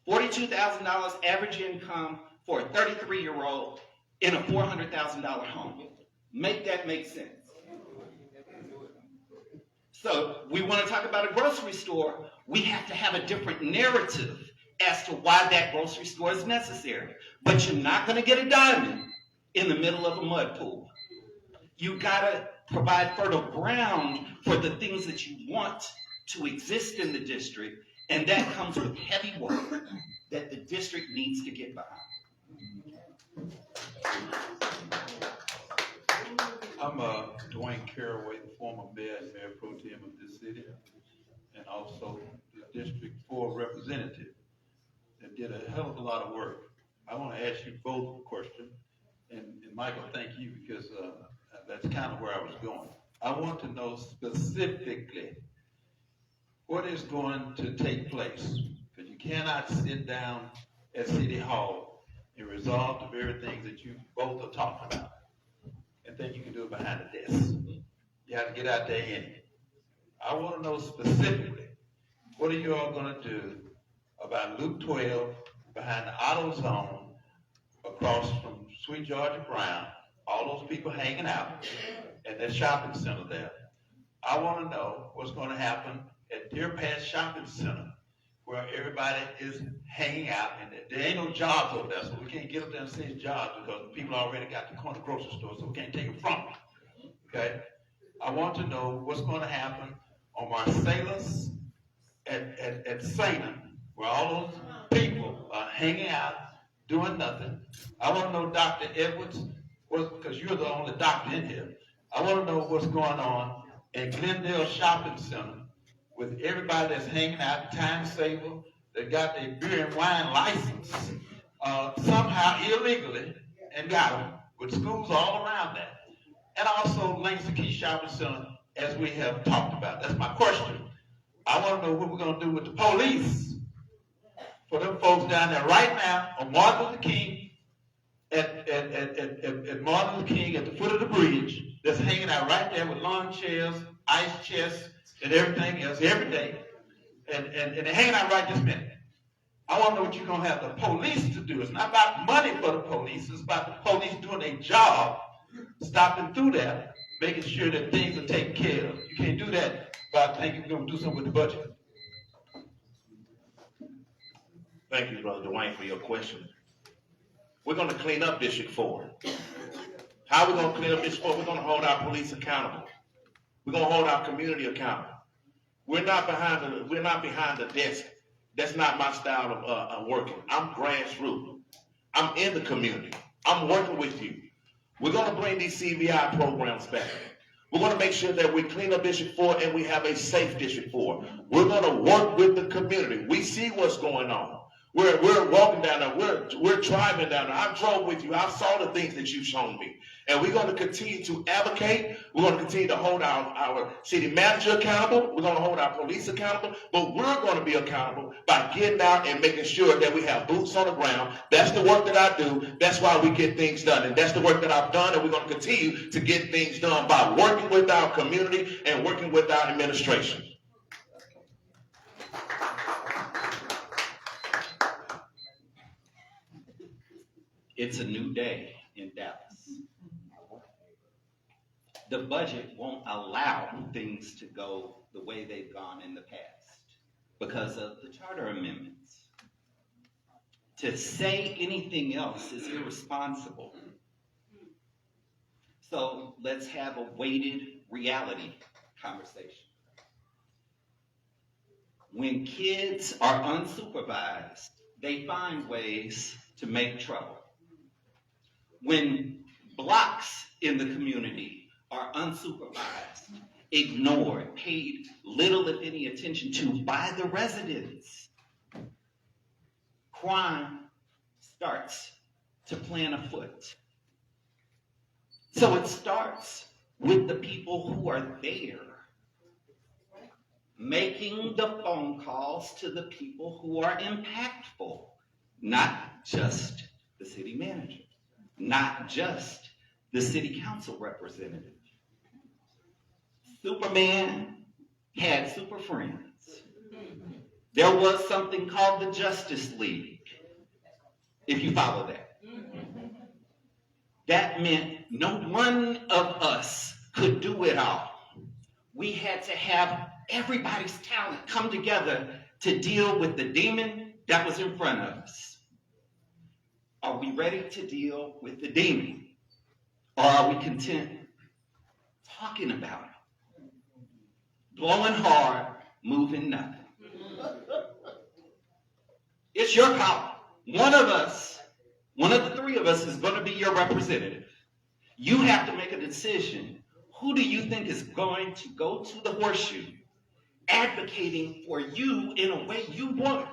$42,000 average income for a 33-year-old in a $400,000 home. Make that make sense. So we want to talk about a grocery store. We have to have a different narrative as to why that grocery store is necessary. But you're not going to get a diamond in the middle of a mud pool. You got to provide fertile ground for the things that you want to exist in the district, and that comes with heavy work that the district needs to get behind. I'm Dwayne Caraway, the former mayor and mayor pro tem of this city, and also the District 4 representative that did a hell of a lot of work. I want to ask you both a question, and Michael, thank you, because that's kind of where I was going. I want to know specifically what is going to take place, because you cannot sit down at City Hall and resolve the very things that you both are talking about, and then you can do it behind the desk. You have to get out there in it. I want to know specifically, what are you all going to do about Loop 12 behind the auto zone across from Sweet Georgia Brown, all those people hanging out at that shopping center there? I want to know what's going to happen at Deer Pass Shopping Center, where everybody is hanging out, and there ain't no jobs over there, so we can't get up there and say jobs because the people already got the corner grocery store, so we can't take them from them. Okay? I want to know what's going to happen on Marcellus at Sana, where all those people are hanging out, doing nothing. I want to know, Dr. Edwards, because you're the only doctor in here, I want to know what's going on at Glendale Shopping Center with everybody that's hanging out, time saver, that got their beer and wine license somehow illegally and got them, with schools all around that. And also Langston Key Shopping Center, as we have talked about. That's my question. I want to know what we're going to do with the police for them folks down there right now on Martin Luther King, at Martin Luther King at the foot of the bridge, that's hanging out right there with lawn chairs, ice chests, and everything else every day. And they're hanging out right this minute. I want to know what you're going to have the police to do. It's not about money for the police. It's about the police doing their job, stopping through there, making sure that things are taken care of. You can't do that by thinking you're going to do something with the budget. Thank you, Brother Dwayne, for your question. We're going to clean up District 4. How are we going to clean up District 4? We're going to hold our police accountable. We're going to hold our community accountable. We're not behind the desk. That's not my style of working. I'm grassroots. I'm in the community. I'm working with you. We're going to bring these CVI programs back. We're going to make sure that we clean up District 4 and we have a safe District 4. We're going to work with the community. We see what's going on. We're walking down there. We're driving down there. I drove with you. I saw the things that you've shown me. And we're going to continue to advocate. We're going to continue to hold our city manager accountable. We're going to hold our police accountable. But we're going to be accountable by getting out and making sure that we have boots on the ground. That's the work that I do. That's why we get things done. And that's the work that I've done. And we're going to continue to get things done by working with our community and working with our administration. It's It's a new day in Dallas. the budget won't allow things to go the way they've gone in the past because of the charter amendments. To say anything else is irresponsible. So let's have a weighted reality conversation. When kids are unsupervised, they find ways to make trouble. When blocks in the community are unsupervised, ignored, paid little if any attention to by the residents, crime starts to plant afoot. So it starts with the people who are there, making the phone calls to the people who are impactful, not just the city manager, not just the city council representative. Superman had super friends. There was something called the Justice League, if you follow that. That meant no one of us could do it all. We had to have everybody's talent come together to deal with the demon that was in front of us. Are we ready to deal with the demon? Or are we content talking about it? Blowing hard, moving nothing. It's your call. One of the three of us is going to be your representative. You have to make a decision. Who do you think is going to go to the horseshoe, advocating for you in a way you want?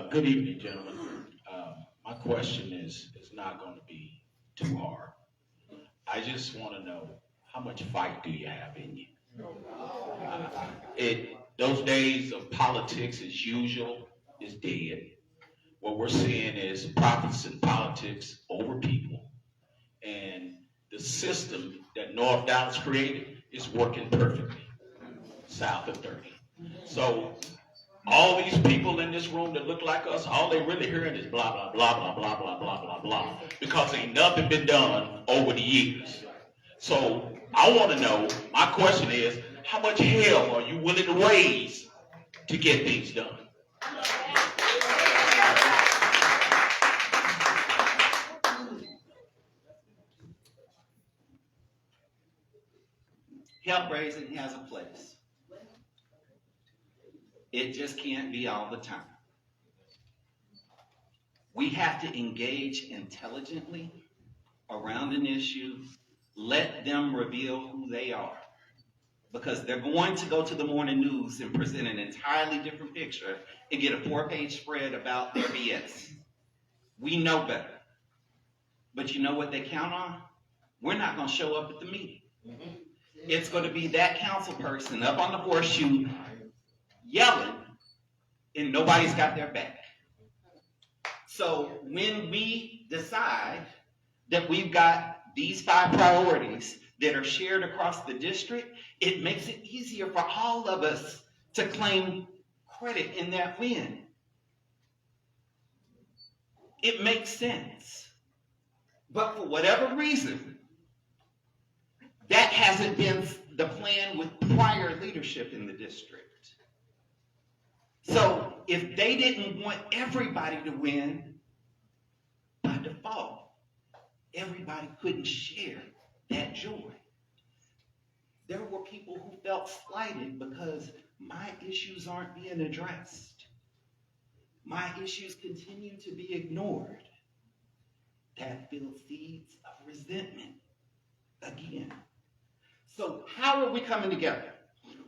Good evening, gentlemen. My question is not going to be too hard. I just want to know, how much fight do you have in you? Those days of politics as usual is dead. What we're seeing is profits and politics over people. And the system that North Dallas created is working perfectly south of 30. So all these people in this room that look like us, all they really hearing is blah, blah, blah, blah, blah, blah, blah, blah, blah, because ain't nothing been done over the years. So I want to know, my question is, how much hell are you willing to raise to get things done? Help raising has a place. It just can't be all the time. We have to engage intelligently around an issue, let them reveal who they are. Because they're going to go to the morning news and present an entirely different picture and get a 4-page spread about their BS. We know better. But you know what they count on? We're not going to show up at the meeting. It's going to be that council person up on the horseshoe yelling, and nobody's got their back. So when we decide that we've got these 5 priorities that are shared across the district, it makes it easier for all of us to claim credit in that win. It makes sense. But for whatever reason, that hasn't been the plan with prior leadership in the district. So if they didn't want everybody to win, by default, everybody couldn't share that joy. There were people who felt slighted because my issues aren't being addressed. My issues continue to be ignored. That builds seeds of resentment again. So how are we coming together?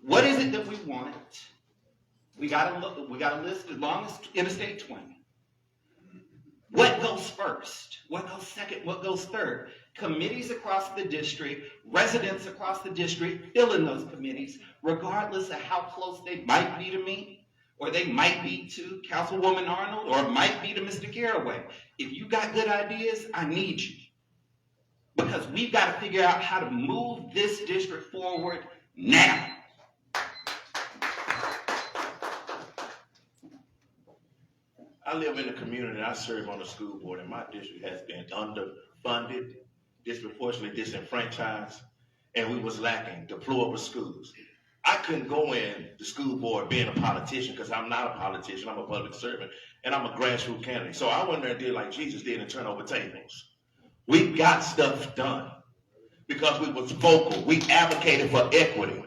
What is it that we want? We got a list as long as Interstate 20. What goes first? What goes second? What goes third? Committees across the district, residents across the district fill in those committees, regardless of how close they might be to me, or they might be to Councilwoman Arnold, or might be to Mr. Caraway. If you got good ideas, I need you. Because we've got to figure out how to move this district forward now. I live in a community and I serve on the school board, and my district has been underfunded, disproportionately disenfranchised, and we was lacking deplorable schools. I couldn't go in the school board being a politician because I'm not a politician, I'm a public servant, and I'm a grassroots candidate. So I went there and did like Jesus did and turn over tables. We got stuff done because we was vocal. We advocated for equity.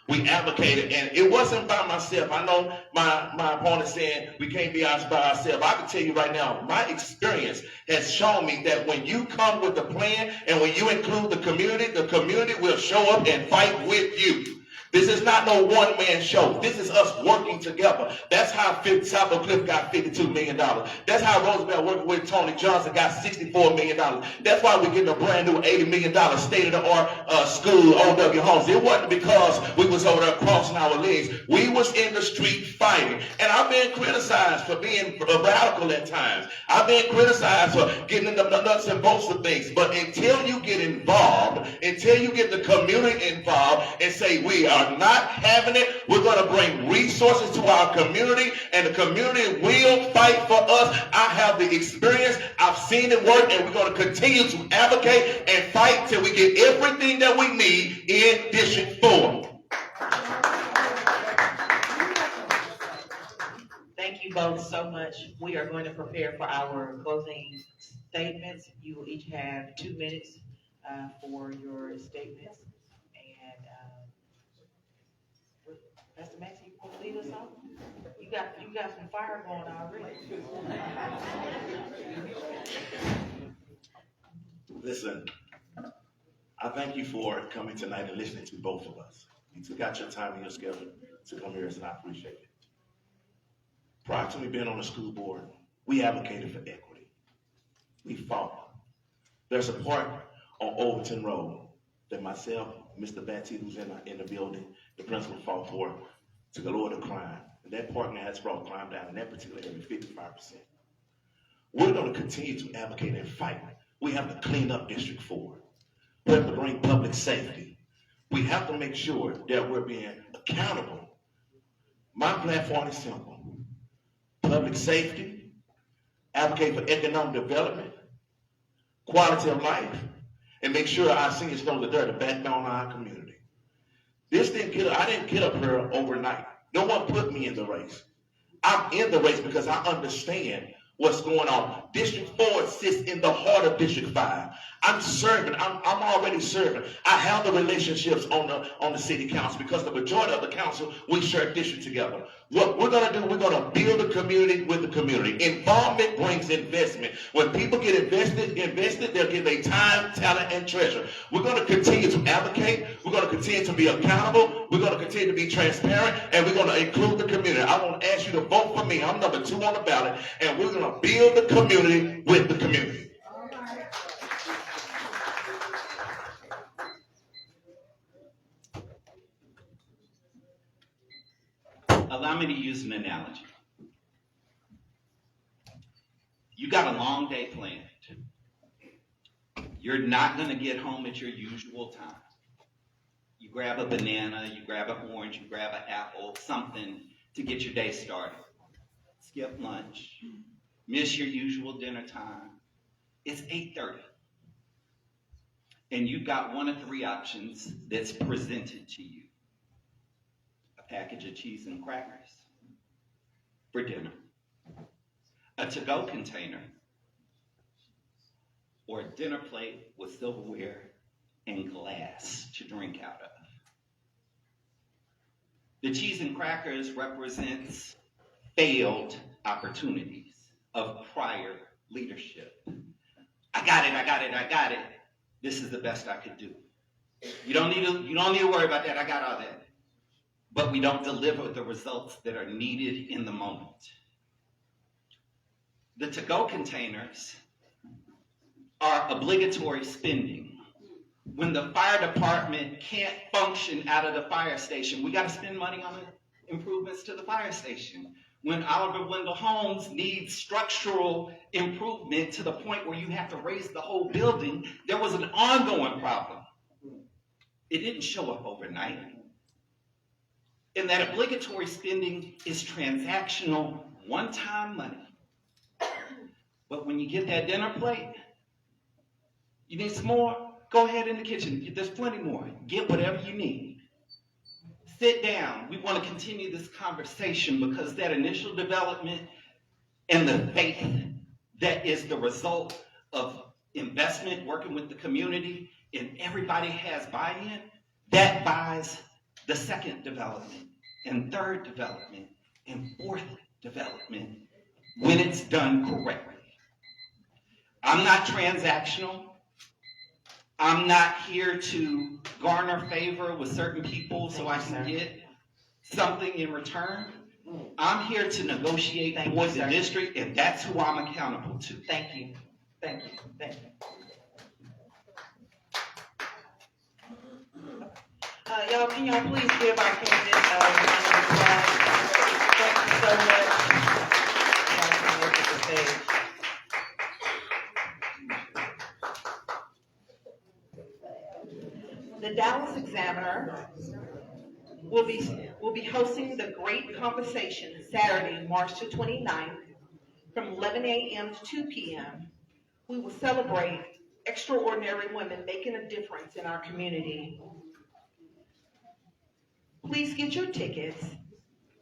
We advocated, and it wasn't by myself. I know my opponent saying we can't be honest by ourselves. I can tell you right now, my experience has shown me that when you come with a plan and when you include the community will show up and fight with you. This is not no one-man show. This is us working together. That's how South Oak Cliff got $52 million. That's how Roosevelt working with Tony Johnson got $64 million. That's why we're getting a brand new $80 million state-of-the-art school, OW Homes. It wasn't because we was over there crossing our legs. We was in the street fighting. And I've been criticized for being radical at times. I've been criticized for getting in the nuts and bolts of things. But until you get involved, until you get the community involved and say we are not having it, we're going to bring resources to our community, and the community will fight for us. I have the experience, I've seen it work, and we're going to continue to advocate and fight till we get everything that we need in District 4. Thank you both so much. We are going to prepare for our closing statements. You will each have 2 minutes for your statements. And Pastor Maxie, you want to lead us off? You got some fire going already. Listen, I thank you for coming tonight and listening to both of us. You took out your time in your schedule to come here, and I appreciate it. Prior to me being on the school board, we advocated for equity. We fought. There's a park on Overton Road that myself, Mr. Batty, who's in the building, the principal fought for to lower the crime. And that park now has brought crime down in that particular area 55%. We're going to continue to advocate and fight. We have to clean up District 4. We have to bring public safety. We have to make sure that we're being accountable. My platform is simple. Public safety, advocate for economic development, quality of life, and make sure our seniors know that they're the backbone of our community. I didn't get up here overnight. No one put me in the race. I'm in the race because I understand what's going on. District 4 sits in the heart of District 5. I'm serving. I'm already serving. I have the relationships on the city council because the majority of the council, we share district together. What we're going to do, we're going to build the community with the community. Involvement brings investment. When people get invested, they'll give their time, talent, and treasure. We're going to continue to advocate. We're going to continue to be accountable. We're going to continue to be transparent, and we're going to include the community. I want to ask you to vote for me. I'm number 2 on the ballot, and we're going to build the community with the community. Allow me to use an analogy. You got a long day planned. You're not going to get home at your usual time. You grab a banana, you grab an orange, you grab an apple, something to get your day started. Skip lunch, miss your usual dinner time. It's 8:30. And you've got one of 3 options that's presented to you. Package of cheese and crackers for dinner, a to-go container, or a dinner plate with silverware and glass to drink out of. The cheese and crackers represents failed opportunities of prior leadership. I got it. This is the best I could do. You don't need to worry about that. I got all that. But we don't deliver the results that are needed in the moment. The to-go containers are obligatory spending. When the fire department can't function out of the fire station, we got to spend money on the improvements to the fire station. When Oliver Wendell Homes needs structural improvement to the point where you have to raise the whole building, there was an ongoing problem. It didn't show up overnight. And that obligatory spending is transactional, one-time money But when you get that dinner plate, you need some more? Go ahead in the kitchen. There's plenty more. Get whatever you need. Sit down. We want to continue this conversation because that initial development and the faith that is the result of investment, working with the community, and everybody has buy-in, that buys the second development, and third development, and fourth development when it's done correctly. I'm not transactional. I'm not here to garner favor with certain people so I can get something in return. I'm here to negotiate for the district, and that's who I'm accountable to. Thank you. Thank you. Thank you. Y'all, can y'all please give our candidates a round of applause? Thank you so much. Y'all can look at the stage. The Dallas Examiner will be hosting the Great Conversation Saturday, March the 29th from 11 a.m. to 2 p.m. We will celebrate extraordinary women making a difference in our community. Please get your tickets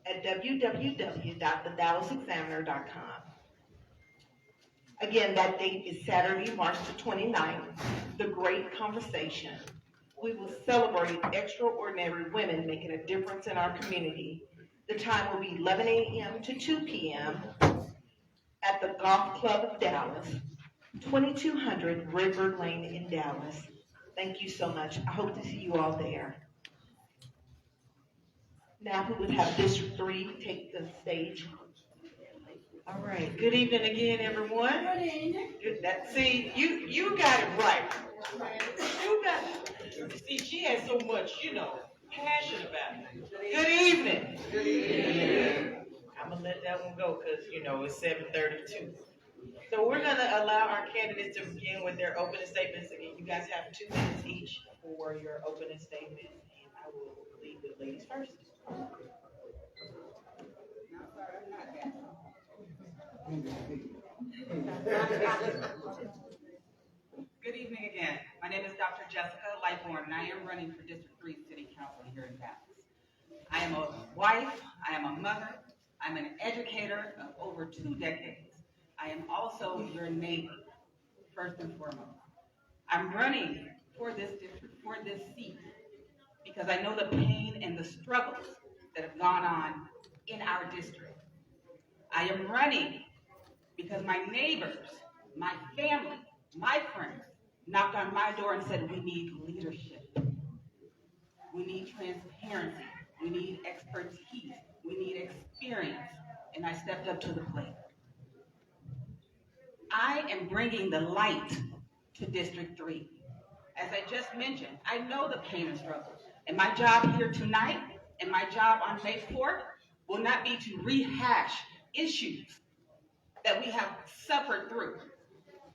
at www.thedallasexaminer.com. Again, that date is Saturday, March the 29th, the Great Conversation. We will celebrate extraordinary women making a difference in our community. The time will be 11 a.m. to 2 p.m. at the Golf Club of Dallas, 2200 River Lane in Dallas. Thank you so much. I hope to see you all there. Now who would have District 3 take the stage? All right. Good evening again, everyone. Good evening. See, you got it right. You got it. See, she has so much, passion about it. Good evening. Good evening. I'm gonna let that one go because it's 7:32. So we're gonna allow our candidates to begin with their opening statements. Again, you guys have 2 minutes each for your opening statement, and I will lead the ladies first. Good evening again. My name is Dr. Jessica LIGHTBOURNE, and I am running for District 3 City Council here in Dallas. I am a wife, I am a mother, I'm an educator of over 2 decades. I am also your neighbor, first and foremost. I'm running for this district, for this seat, because I know the pain and the struggles that have gone on in our district. I am running because my neighbors, my family, my friends knocked on my door and said, we need leadership. We need transparency. We need expertise. We need experience. And I stepped up to the plate. I am bringing the light to District 3. As I just mentioned, I know the pain and struggle. And my job here tonight and my job on May 4th will not be to rehash issues that we have suffered through.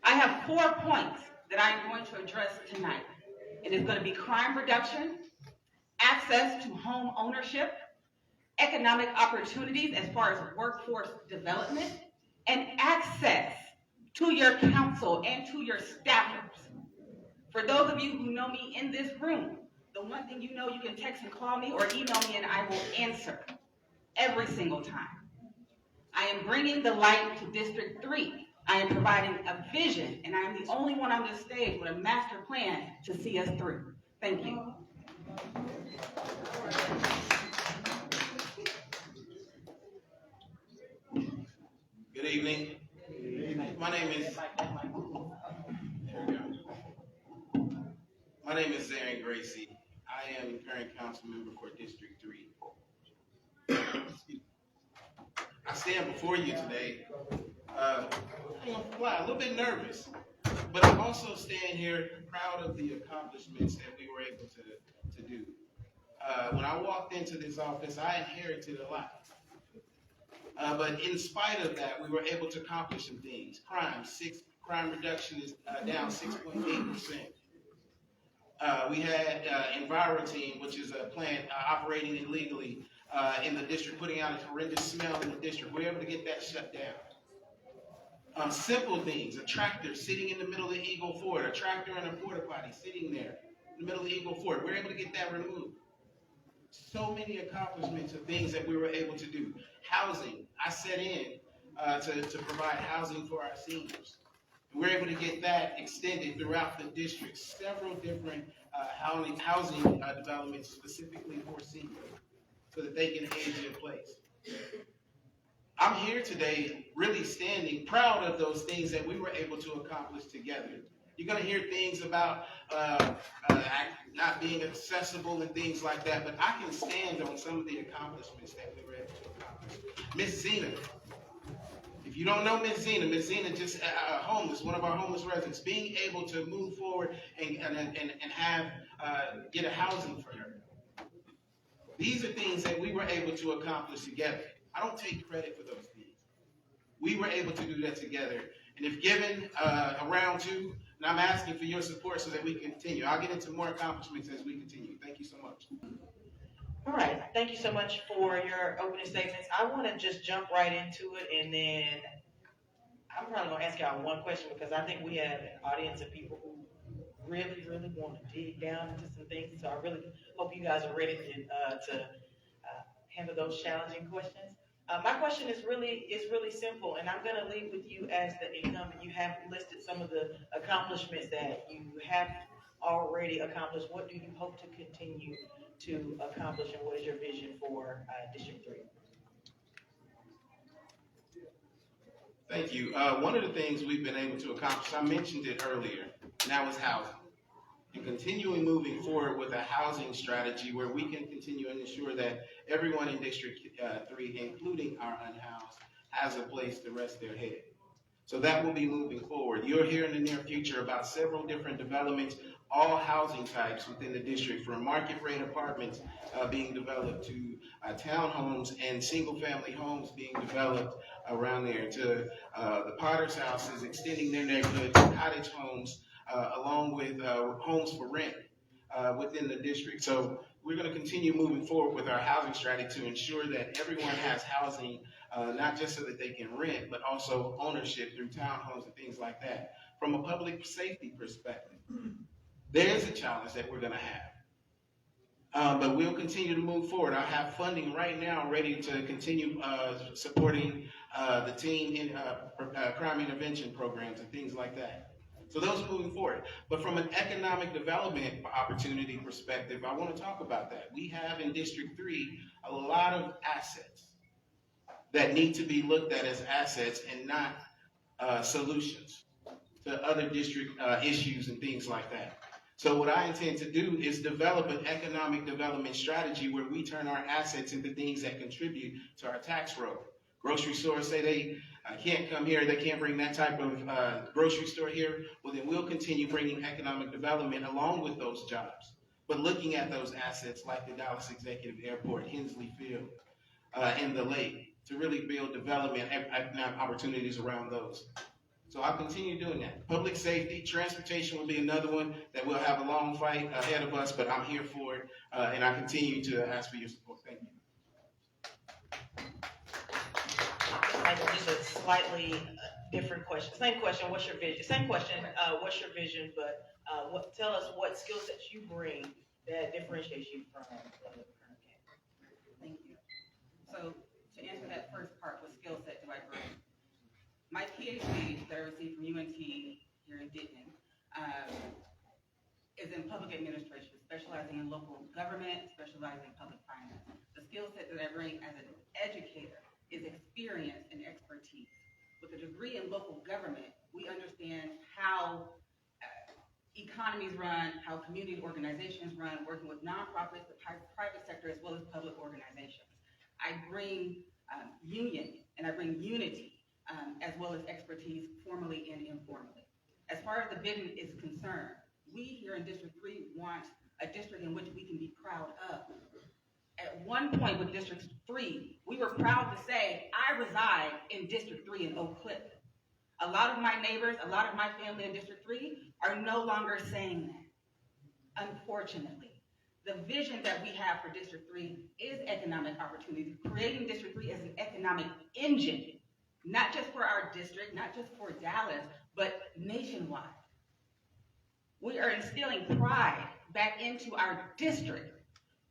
I have 4 points that I am going to address tonight. It is going to be crime reduction, access to home ownership, economic opportunities as far as workforce development, and access to your council and to your staffers. For those of you who know me in this room, the one thing you know, you can text and call me or email me and I will answer every single time. I am bringing the light to District 3. I am providing a vision, and I am the only one on this stage with a master plan to see us through. Thank you. Good evening. My name is ZARIN GRACEY. I am current council member for District 3. I stand before you today, I don't know why, a little bit nervous, but I also stand here proud of the accomplishments that we were able to do. When I walked into this office, I inherited a lot. But in spite of that, we were able to accomplish some things. Crime reduction is down 6.8%. We had EnviroTeam, which is a plant operating illegally in the district, putting out a horrendous smell in the district. We were able to get that shut down. Simple things, a tractor sitting in the middle of Eagle Ford, a tractor and a porta potty sitting there in the middle of Eagle Ford. We're able to get that removed. So many accomplishments of things that we were able to do. Housing, I set in to provide housing for our seniors. We're able to get that extended throughout the district. Several different housing developments specifically for seniors so that they can age in place. I'm here today really standing proud of those things that we were able to accomplish together. You're going to hear things about not being accessible and things like that, but I can stand on some of the accomplishments that we were able to accomplish. Miss Zena, if you don't know Miss Zena just homeless, one of our homeless residents, being able to move forward and have get a housing for her. These are things that we were able to accomplish together. I don't take credit for those things. We were able to do that together. And if given a round two, and I'm asking for your support so that we can continue. I'll get into more accomplishments as we continue. Thank you so much. All right, thank you so much for your opening statements. I want to just jump right into it, and then I'm probably going to ask y'all one question because I think we have an audience of people who really, really want to dig down into some things. So I really hope you guys are ready to handle those challenging questions. My question is really simple, and I'm going to leave with you as the incumbent. You have listed some of the accomplishments that you have already accomplished. What do you hope to continue to accomplish, and what is your vision for District 3? Thank you. One of the things we've been able to accomplish, I mentioned it earlier, and that was housing. And continuing moving forward with a housing strategy where we can continue and ensure that everyone in District 3, including our unhoused, has a place to rest their head. So that will be moving forward. You'll hear in the near future about several different developments, all housing types within the district, from market rate apartments being developed to townhomes and single family homes being developed around there, to the Potter's houses extending their neighborhood to cottage homes, along with homes for rent within the district. So we're going to continue moving forward with our housing strategy to ensure that everyone has housing, not just so that they can rent, but also ownership through townhomes and things like that. From a public safety perspective, there is a challenge that we're going to have. But we'll continue to move forward. I have funding right now ready to continue supporting the team in crime intervention programs and things like that. So those are moving forward. But from an economic development opportunity perspective, I want to talk about that. We have in District 3 a lot of assets that need to be looked at as assets and not solutions to other district issues and things like that. So what I intend to do is develop an economic development strategy where we turn our assets into things that contribute to our tax roll. Grocery stores say they can't come here, they can't bring that type of grocery store here. Well, then we'll continue bringing economic development along with those jobs. But looking at those assets like the Dallas Executive Airport, Hensley Field, and the lake to really build development economic opportunities around those. So I'll continue doing that. Public safety, transportation will be another one that we'll have a long fight ahead of us, but I'm here for it, and I continue to ask for your support. Thank you. Just a slightly different question. Same question. What's your vision? Same question. What's your vision? But tell us what skill sets you bring that differentiates you from the current candidate. Thank you. So to answer that first part, what skill set do I bring? My PhD that I received from UNT here in Denton is in public administration, specializing in local government, specializing in public finance. The skill set that I bring as an educator is experience and expertise. With a degree in local government, we understand how economies run, how community organizations run, working with nonprofits, the private sector, as well as public organizations. I bring union and I bring unity, as well as expertise formally and informally. As far as the vision is concerned, we here in District 3 want a district in which we can be proud of. At one point with District 3, we were proud to say, I reside in District 3 in Oak Cliff. A lot of my neighbors, a lot of my family in District 3 are no longer saying that, unfortunately. The vision that we have for District 3 is economic opportunity, creating District 3 as an economic engine not just for our district, not just for Dallas, but nationwide. We are instilling pride back into our district.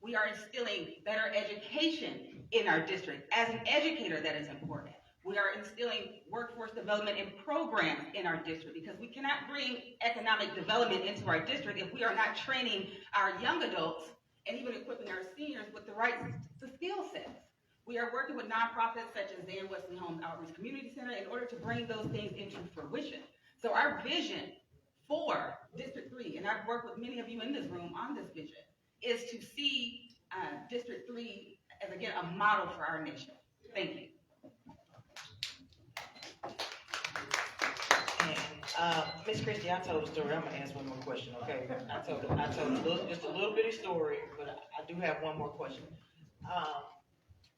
We are instilling better education in our district. As an educator, that is important. We are instilling workforce development and programs in our district because we cannot bring economic development into our district if we are not training our young adults and even equipping our seniors with the right skill sets. We are working with nonprofits such as ZARIN Wesley Home Outreach Community Center in order to bring those things into fruition. So our vision for District 3, and I've worked with many of you in this room on this vision, is to see District 3 as, again, a model for our nation. Thank you. And Ms. Christie, I told a story. I'm gonna ask one more question, okay? I told just a little bitty story, but I do have one more question.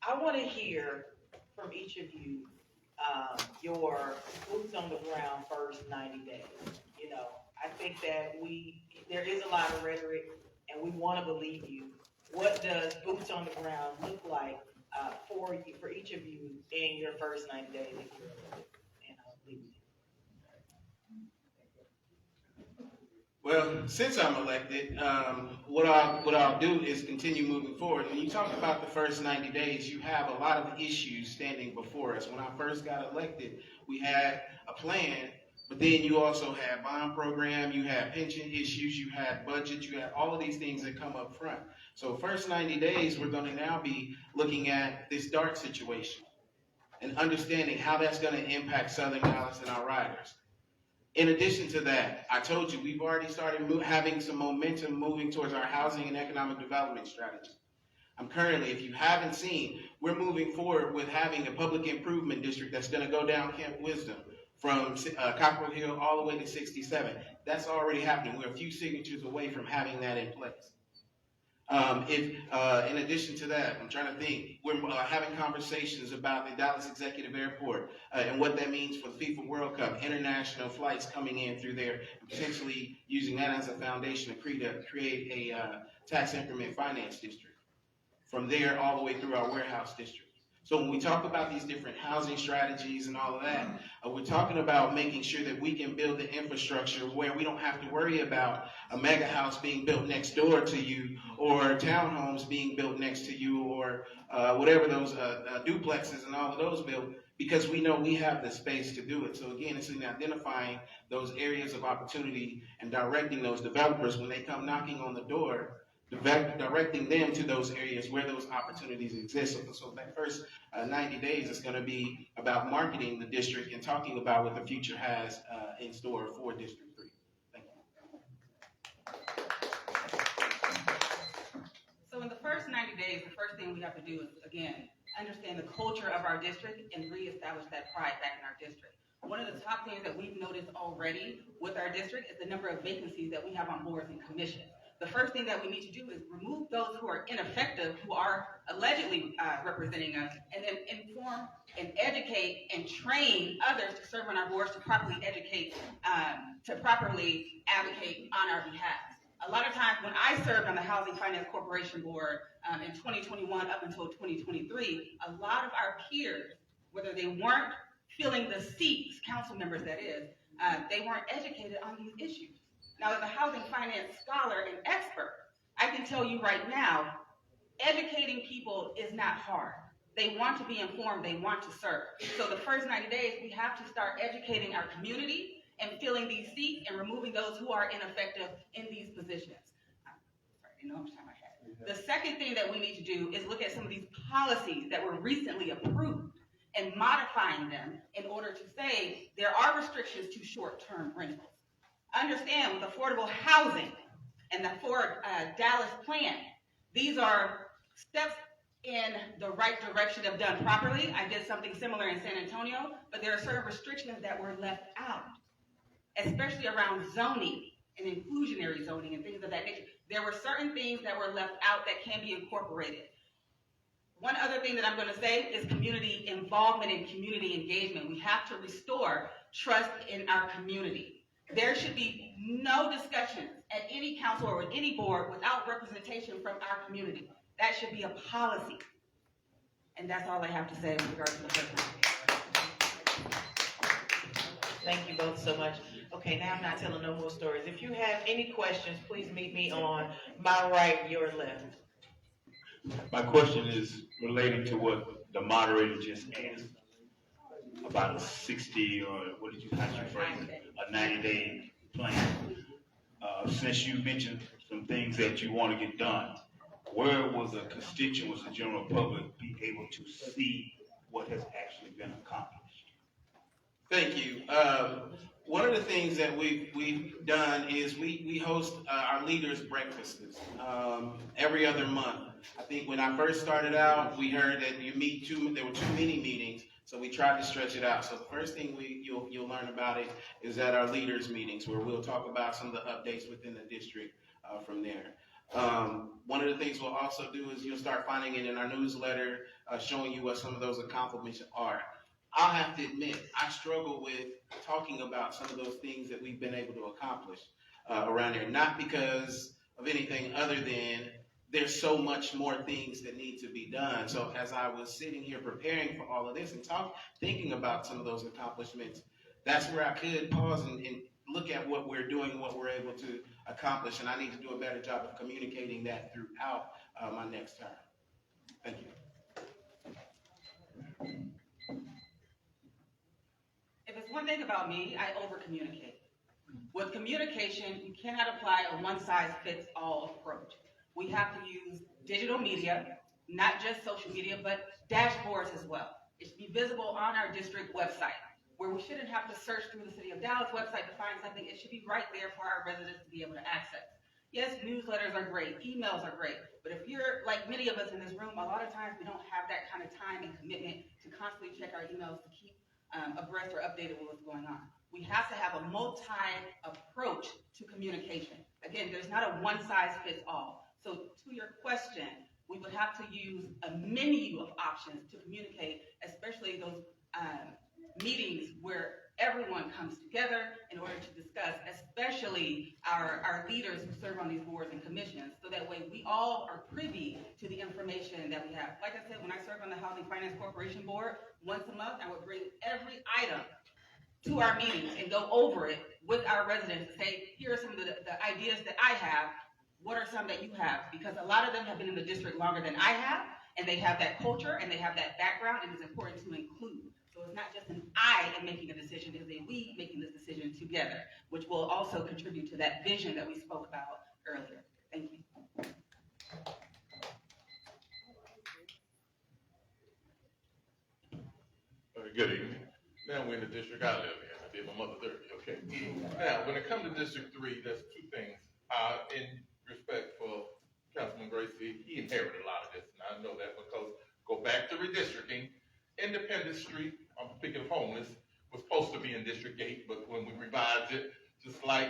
I want to hear from each of you your boots on the ground first 90 days. You know, I think that there is a lot of rhetoric, and we want to believe you. What does boots on the ground look like for each of you in your first 90 days? If you're elected? And I'll leave it. Well, since I'm elected, what I'll do is continue moving forward. When you talk about the first 90 days, you have a lot of issues standing before us. When I first got elected, we had a plan, but then you also had bond program, you had pension issues, you had budget, you had all of these things that come up front. So first 90 days, we're going to now be looking at this DART situation and understanding how that's going to impact Southern Dallas and our riders. In addition to that, I told you we've already started having some momentum moving towards our housing and economic development strategy. I'm currently, if you haven't seen, we're moving forward with having a public improvement district that's going to go down Camp Wisdom from Cockrell Hill all the way to 67. That's already happening. We're a few signatures away from having that in place. In addition to that, I'm trying to think, we're having conversations about the Dallas Executive Airport and what that means for the FIFA World Cup, international flights coming in through there, and potentially using that as a foundation to create a tax increment finance district. From there, all the way through our warehouse district. So when we talk about these different housing strategies and all of that, we're talking about making sure that we can build the infrastructure where we don't have to worry about a mega house being built next door to you, or townhomes being built next to you, or whatever those duplexes and all of those built, because we know we have the space to do it. So again, it's in identifying those areas of opportunity and directing those developers when they come knocking on the door, directing them to those areas where those opportunities exist. So that first 90 days is going to be about marketing the district and talking about what the future has in store for District 3. Thank you. So in the first 90 days, the first thing we have to do is, again, understand the culture of our district and reestablish that pride back in our district. One of the top things that we've noticed already with our district is the number of vacancies that we have on boards and commissions. The first thing that we need to do is remove those who are ineffective, who are allegedly representing us, and then inform and educate and train others to serve on our boards to properly educate, to properly advocate on our behalf. A lot of times when I served on the Housing Finance Corporation Board in 2021 up until 2023, a lot of our peers, whether they weren't filling the seats, council members that is, they weren't educated on these issues. Now, as a housing finance scholar and expert, I can tell you right now, educating people is not hard. They want to be informed, they want to serve. So the first 90 days, we have to start educating our community and filling these seats and removing those who are ineffective in these positions. Sorry, I didn't know how much time I had. The second thing that we need to do is look at some of these policies that were recently approved and modifying them in order to say there are restrictions to short-term rentals. Understand with affordable housing and the Ford Dallas plan, these are steps in the right direction if done properly. I did something similar in San Antonio, but there are certain restrictions that were left out, especially around zoning and inclusionary zoning and things of that nature. There were certain things that were left out that can be incorporated. One other thing that I'm going to say is community involvement and community engagement. We have to restore trust in our community. There should be no discussions at any council or at any board without representation from our community. That should be a policy. And that's all I have to say with regards to the first 90 days. Thank you both so much. Okay, now I'm not telling no more stories. If you have any questions, please meet me on my right, your left. My question is relating to what the moderator just asked about a 60, or what did you, how did you phrase it, a 90-day plan. Since you mentioned some things that you want to get done, where will the constituents, the general public, be able to see what has actually been accomplished? Thank you. One of the things that we've done is we host our leaders' breakfasts every other month. I think when I first started out, we heard that there were too many meetings, so we tried to stretch it out. So the first thing you'll learn about it is at our leaders' meetings, where we'll talk about some of the updates within the district from there. One of the things we'll also do is you'll start finding it in our newsletter, showing you what some of those accomplishments are. I'll have to admit, I struggle with talking about some of those things that we've been able to accomplish around here, not because of anything other than there's so much more things that need to be done. So as I was sitting here preparing for all of this and thinking about some of those accomplishments, that's where I could pause and look at what we're doing and what we're able to accomplish. And I need to do a better job of communicating that throughout my next term. Thank you. If it's one thing about me, I over-communicate. With communication, you cannot apply a one-size-fits-all approach. We have to use digital media, not just social media, but dashboards as well. It should be visible on our district website, where we shouldn't have to search through the City of Dallas website to find something. It should be right there for our residents to be able to access. Yes, newsletters are great, emails are great, but if you're like many of us in this room, a lot of times we don't have that kind of time and commitment to constantly check our emails to keep abreast or updated with what's going on. We have to have a multi-approach to communication. Again, there's not a one-size-fits-all. So to your question, we would have to use a menu of options to communicate, especially those meetings where everyone comes together in order to discuss, especially our leaders who serve on these boards and commissions, so that way we all are privy to the information that we have. Like I said, when I served on the Housing Finance Corporation Board, once a month I would bring every item to our meetings and go over it with our residents and say, here are some of the ideas that I have. What are some that you have? Because a lot of them have been in the district longer than I have, and they have that culture and they have that background, and it's important to include. So it's not just an I am making a decision, it's a we making this decision together, which will also contribute to that vision that we spoke about earlier. Thank you. Good evening. Now we're in the district I live in. I did my mother dirty, okay? Now, when it comes to District 3, there's two things. In respect for Councilman GRACEY, he inherited a lot of this, and I know that because go back to redistricting, Independence Street, I'm speaking of homeless, was supposed to be in District 8, but when we revised it, just like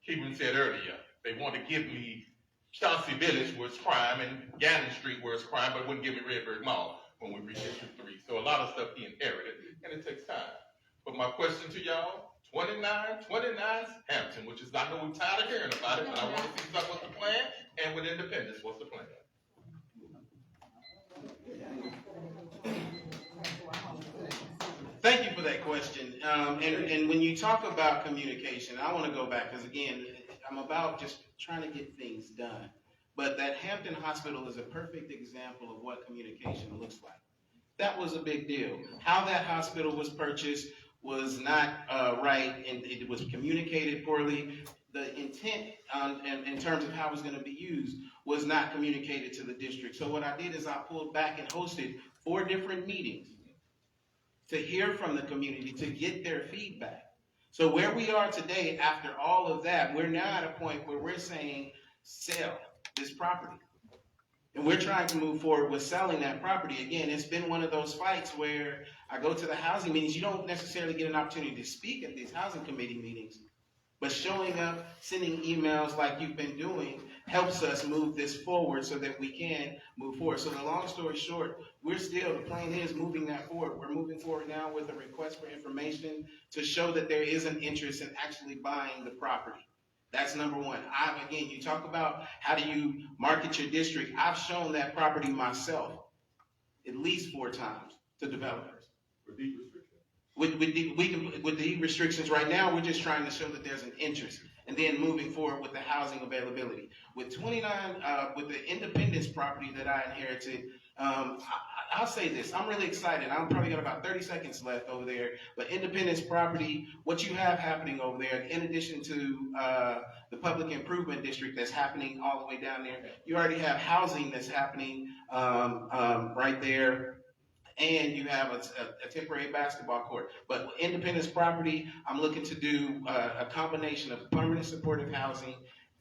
KEBRAN said earlier, they want to give me Chauncey Village where it's crime and Gannon Street where it's crime, but wouldn't give me Redbird Mall when we reached District 3. So a lot of stuff he inherited, and it takes time. But my question to y'all, 29's Hampton, which is, I know we're tired of hearing about it, but I want to see what's the plan, and with Independence, what's the plan? Thank you for that question. And when you talk about communication, I want to go back, because again, I'm about just trying to get things done. But that Hampton Hospital is a perfect example of what communication looks like. That was a big deal. How that hospital was purchased was not right, and it was communicated poorly. The intent in terms of how it was going to be used was not communicated to the district. So what I did is I pulled back and hosted 4 different meetings to hear from the community, to get their feedback. So where we are today, after all of that, we're now at a point where we're saying, sell this property. And we're trying to move forward with selling that property. Again, it's been one of those fights where I go to the housing meetings. You don't necessarily get an opportunity to speak at these housing committee meetings, but showing up, sending emails like you've been doing helps us move this forward so that we can move forward. So the long story short, the plan is moving that forward. We're moving forward now with a request for information to show that there is an interest in actually buying the property. That's number one. Again, you talk about how do you market your district. I've shown that property myself at least 4 times to developers. For deed restriction? with the restrictions right now, we're just trying to show that there's an interest. And then moving forward with the housing availability. With 29, with the Independence property that I inherited, I'll say this, I'm really excited. I'm probably got about 30 seconds left over there. But Independence property, what you have happening over there, in addition to the public improvement district that's happening all the way down there, you already have housing that's happening right there. And you have a temporary basketball court. But Independence property, I'm looking to do a combination of permanent supportive housing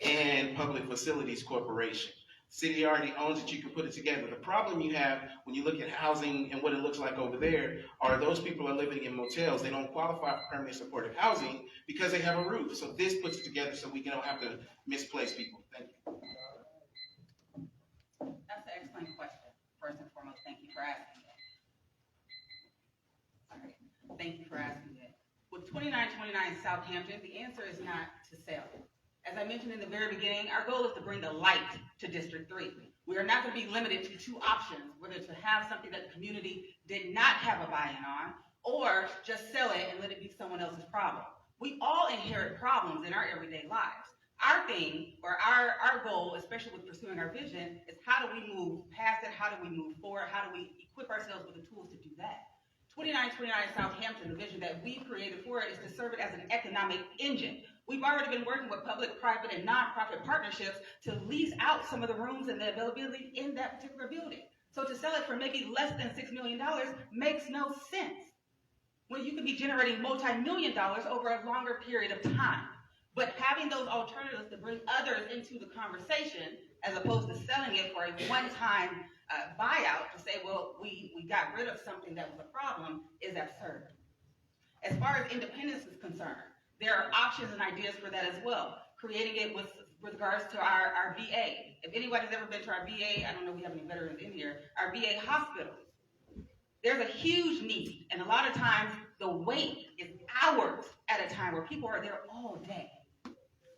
and public facilities corporation. City already owns it, you can put it together. The problem you have when you look at housing and what it looks like over there are those people are living in motels. They don't qualify for permanent supportive housing because they have a roof. So this puts it together so we don't have to misplace people. Thank you. That's an excellent question. First and foremost, thank you for asking. Thank you for asking that. With 2929 Southampton, the answer is not to sell. As I mentioned in the very beginning, our goal is to bring the light to District 3. We are not going to be limited to two options, whether to have something that the community did not have a buy-in on, or just sell it and let it be someone else's problem. We all inherit problems in our everyday lives. Our thing, or our goal, especially with pursuing our vision, is how do we move past it, how do we move forward, how do we equip ourselves with the tools to do that. 2929 Southampton, the vision that we created for it is to serve it as an economic engine. We've already been working with public, private, and nonprofit partnerships to lease out some of the rooms and the availability in that particular building. So to sell it for maybe less than $6 million makes no sense, when you could be generating multi-million dollars over a longer period of time. But having those alternatives to bring others into the conversation, as opposed to selling it for a one-time buyout to say, well, we got rid of something that was a problem, is absurd. As far as Independence is concerned, there are options and ideas for that as well. Creating it with regards to our VA. If anybody's ever been to our VA, I don't know if we have any veterans in here, our VA hospitals. There's a huge need, and a lot of times the wait is hours at a time where people are there all day.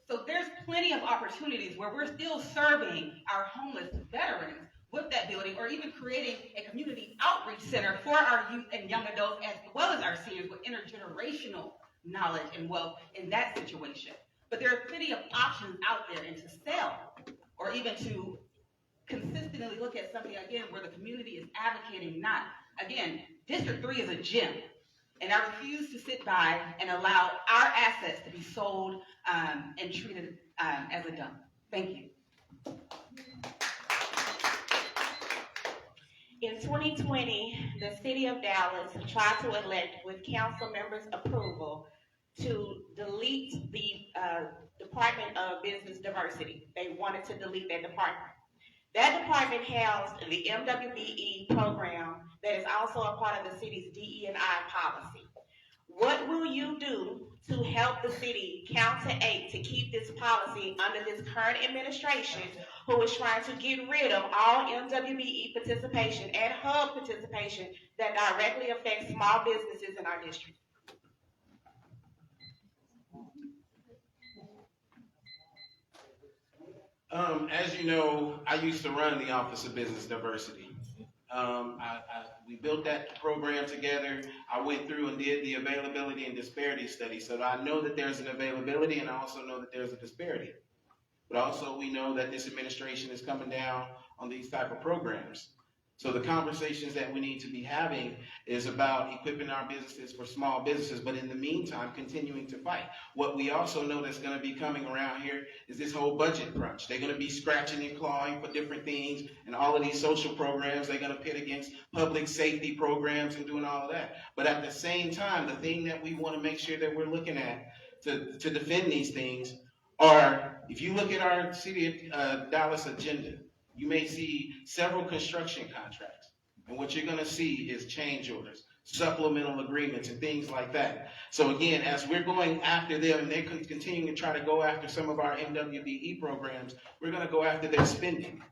So there's plenty of opportunities where we're still serving our homeless veterans with that building, or even creating a community outreach center for our youth and young adults, as well as our seniors, with intergenerational knowledge and wealth in that situation. But there are plenty of options out there, and to sell, or even to consistently look at something, again, where the community is advocating not. Again, District 3 is a gem, and I refuse to sit by and allow our assets to be sold and treated as a dump. Thank you. In 2020, the city of Dallas tried to elect, with council members' approval, to delete the Department of Business Diversity. They wanted to delete that department. That department housed the MWBE program that is also a part of the city's DE&I policy. What will you do to help the city counteract to keep this policy under this current administration, who is trying to get rid of all MWBE participation and hub participation that directly affects small businesses in our district? As you know, I used to run the Office of Business Diversity. We built that program together. I went through and did the availability and disparity study, so I know that there's an availability, and I also know that there's a disparity. But also we know that this administration is coming down on these type of programs. So the conversations that we need to be having is about equipping our businesses for small businesses, but in the meantime, continuing to fight. What we also know that's going to be coming around here is this whole budget crunch. They're going to be scratching and clawing for different things, and all of these social programs they're going to pit against public safety programs and doing all of that. But at the same time, the thing that we want to make sure that we're looking at to defend these things are, if you look at our city of Dallas agenda, you may see several construction contracts. And what you're going to see is change orders, supplemental agreements, and things like that. So again, as we're going after them, and they're continuing to try to go after some of our MWBE programs, we're going to go after their spending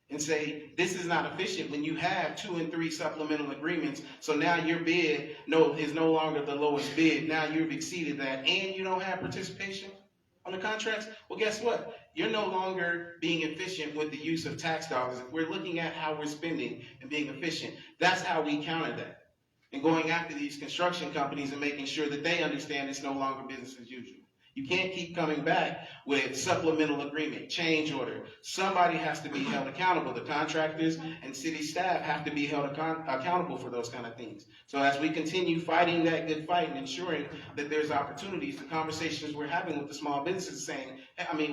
and say, this is not efficient when you have 2 and 3 supplemental agreements. So now your bid is no longer the lowest bid. Now you've exceeded that, and you don't have participation on the contracts. Well, guess what? You're no longer being efficient with the use of tax dollars. If we're looking at how we're spending and being efficient, that's how we counter that. and going after these construction companies and making sure that they understand it's no longer business as usual. You can't keep coming back with supplemental agreement, change order. Somebody has to be held accountable. The contractors and city staff have to be held accountable for those kind of things. So as we continue fighting that good fight and ensuring that there's opportunities, the conversations we're having with the small businesses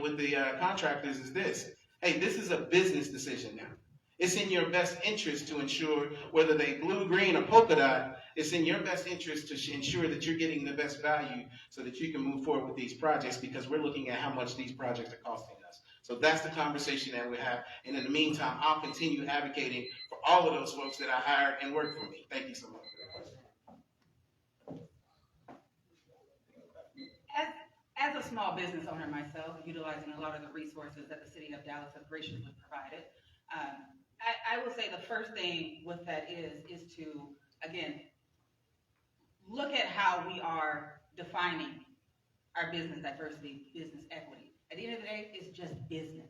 with the contractors is this: hey, this is a business decision now. It's in your best interest to ensure, whether they blue, green, or polka dot, it's in your best interest to ensure that you're getting the best value so that you can move forward with these projects, because we're looking at how much these projects are costing us. So that's the conversation that we have. And in the meantime, I'll continue advocating for all of those folks that I hired and work for me. Thank you so much. As a small business owner myself, utilizing a lot of the resources that the city of Dallas has graciously provided, I will say the first thing with that is to, again, look at how we are defining our business diversity, business equity. At the end of the day, it's just business.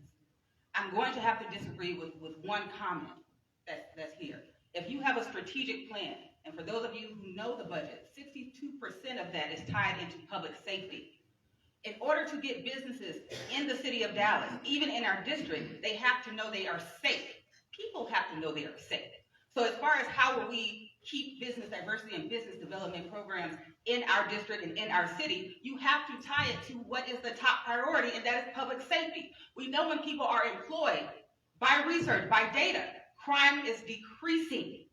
I'm going to have to disagree with one comment that's here. If you have a strategic plan, and for those of you who know the budget, 62% of that is tied into public safety. In order to get businesses in the city of Dallas, even in our district, they have to know they are safe. People have to know they are safe. So as far as how will we keep business diversity and business development programs in our district and in our city, you have to tie it to what is the top priority, and that is public safety. We know when people are employed, by research, by data, crime is decreasing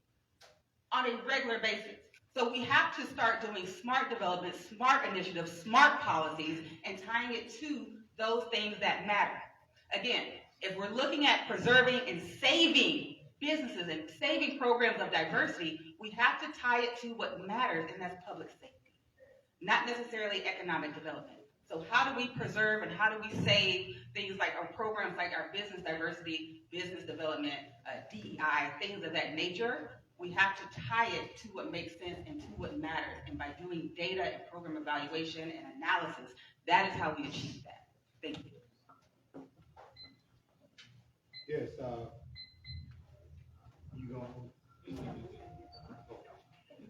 on a regular basis. So we have to start doing smart development, smart initiatives, smart policies, and tying it to those things that matter. Again, if we're looking at preserving and saving businesses and saving programs of diversity, we have to tie it to what matters, and that's public safety, not necessarily economic development. So how do we preserve and how do we save things like our programs like our business diversity, business development, DEI, things of that nature? We have to tie it to what makes sense and to what matters. And by doing data and program evaluation and analysis, that is how we achieve that. Thank you. Yes,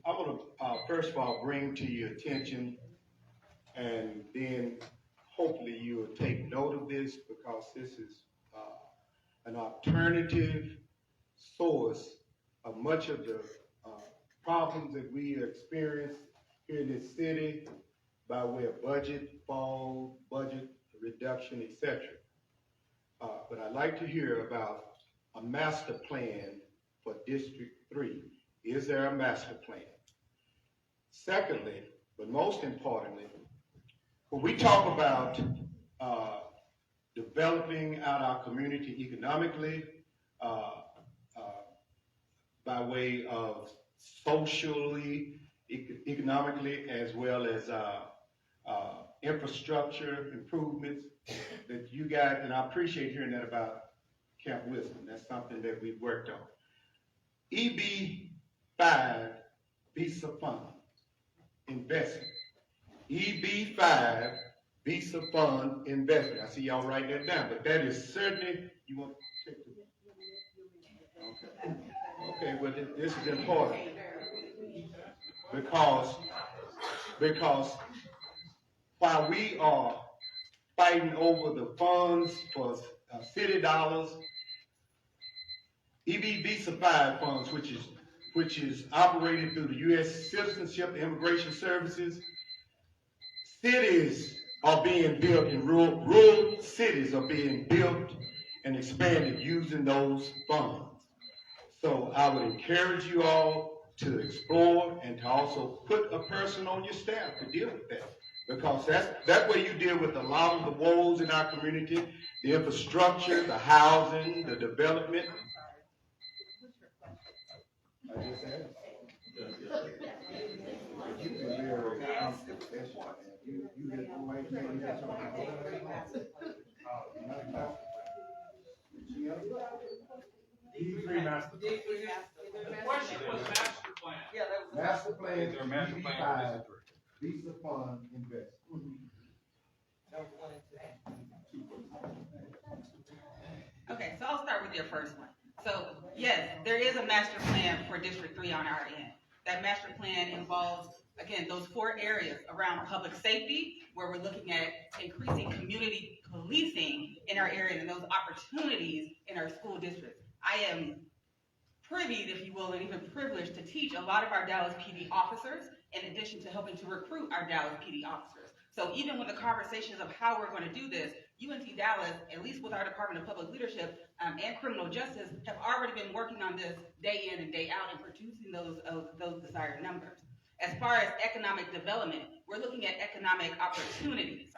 I want to first of all bring to your attention, and then hopefully you will take note of this, because this is an alternative source of much of the problems that we experience here in this city by way of budget fall, budget reduction, etc. But I'd like to hear about a master plan for District 3. Is there a master plan? Secondly, but most importantly, when we talk about developing out our community economically, by way of socially, economically, as well as infrastructure improvements that you guys, and I appreciate hearing that about Camp Wisdom. That's something that we've worked on. EB5 Visa Fund investment. EB5 Visa Fund investment. I see y'all writing that down, but that is certainly, you want to take the, okay. Okay, well, this is important because while we are fighting over the funds for city dollars, EB Visa 5 funds, which is operated through the U.S. Citizenship and Immigration Services, cities are being built in rural cities are being built and expanded using those funds. So I would encourage you all to explore and to also put a person on your staff to deal with that, because that way you deal with a lot of the woes in our community, the infrastructure, the housing, the development. I just asked. You can very you get the right thing. D3 master plan. The question was master plan. Yeah, that was master plan. Is there a master plan? Visa Fund investment. Okay, so I'll start with your first one. So yes, there is a master plan for District 3 on our end. That master plan involves, again, those 4 areas around public safety, where we're looking at increasing community policing in our area and those opportunities in our school districts. I am privy, if you will, and even privileged to teach a lot of our Dallas PD officers, in addition to helping to recruit our Dallas PD officers. So even with the conversations of how we're going to do this, UNC Dallas, at least with our Department of Public Leadership and Criminal Justice, have already been working on this day in and day out and producing those desired numbers. As far as economic development, we're looking at economic opportunities.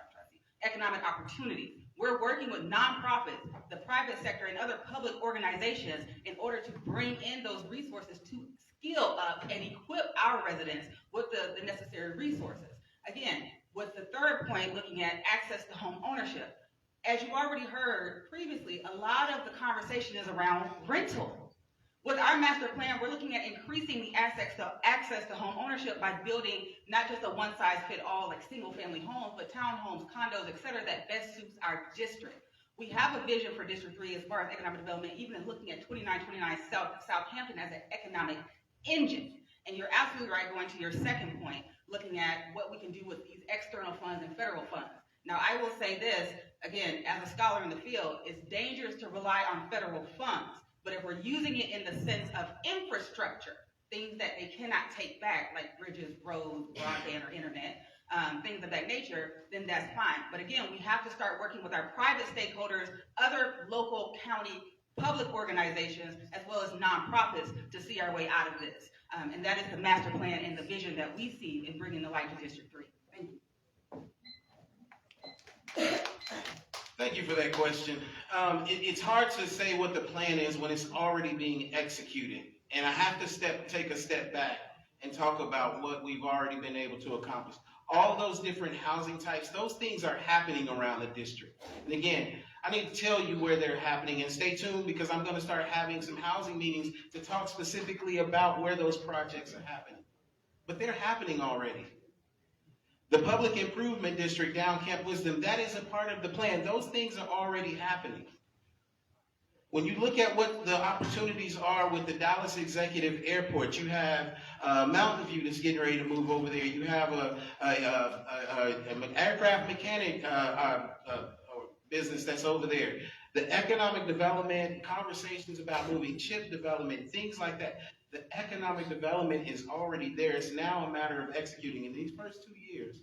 We're working with nonprofits, the private sector, and other public organizations in order to bring in those resources to skill up and equip our residents with the necessary resources. Again, with the third point, looking at access to home ownership. As you already heard previously, a lot of the conversation is around rental. With our master plan, we're looking at increasing the access to home ownership by building not just a one-size-fit-all like single-family homes, but townhomes, condos, et cetera, that best suits our district. We have a vision for District 3 as far as economic development, even in looking at 2929 Southampton as an economic engine. And you're absolutely right, going to your second point, looking at what we can do with these external funds and federal funds. Now, I will say this, again, as a scholar in the field, it's dangerous to rely on federal funds. But if we're using it in the sense of infrastructure, things that they cannot take back, like bridges, roads, broadband, or internet, things of that nature, then that's fine. But again, we have to start working with our private stakeholders, other local, county, public organizations, as well as nonprofits to see our way out of this. And that is the master plan and the vision that we see in bringing the light to District 3. Thank you. Thank you for that question. It's hard to say what the plan is when it's already being executed. And I have to take a step back and talk about what we've already been able to accomplish. All those different housing types, those things are happening around the district. And again, I need to tell you where they're happening, and stay tuned because I'm going to start having some housing meetings to talk specifically about where those projects are happening. But they're happening already. The Public Improvement District down Camp Wisdom, that is a part of the plan. Those things are already happening. When you look at what the opportunities are with the Dallas Executive Airport, you have Mountain View that's getting ready to move over there. You have an aircraft mechanic business that's over there. The economic development, conversations about moving chip development, things like that. The economic development is already there. It's now a matter of executing. In these first 2 years,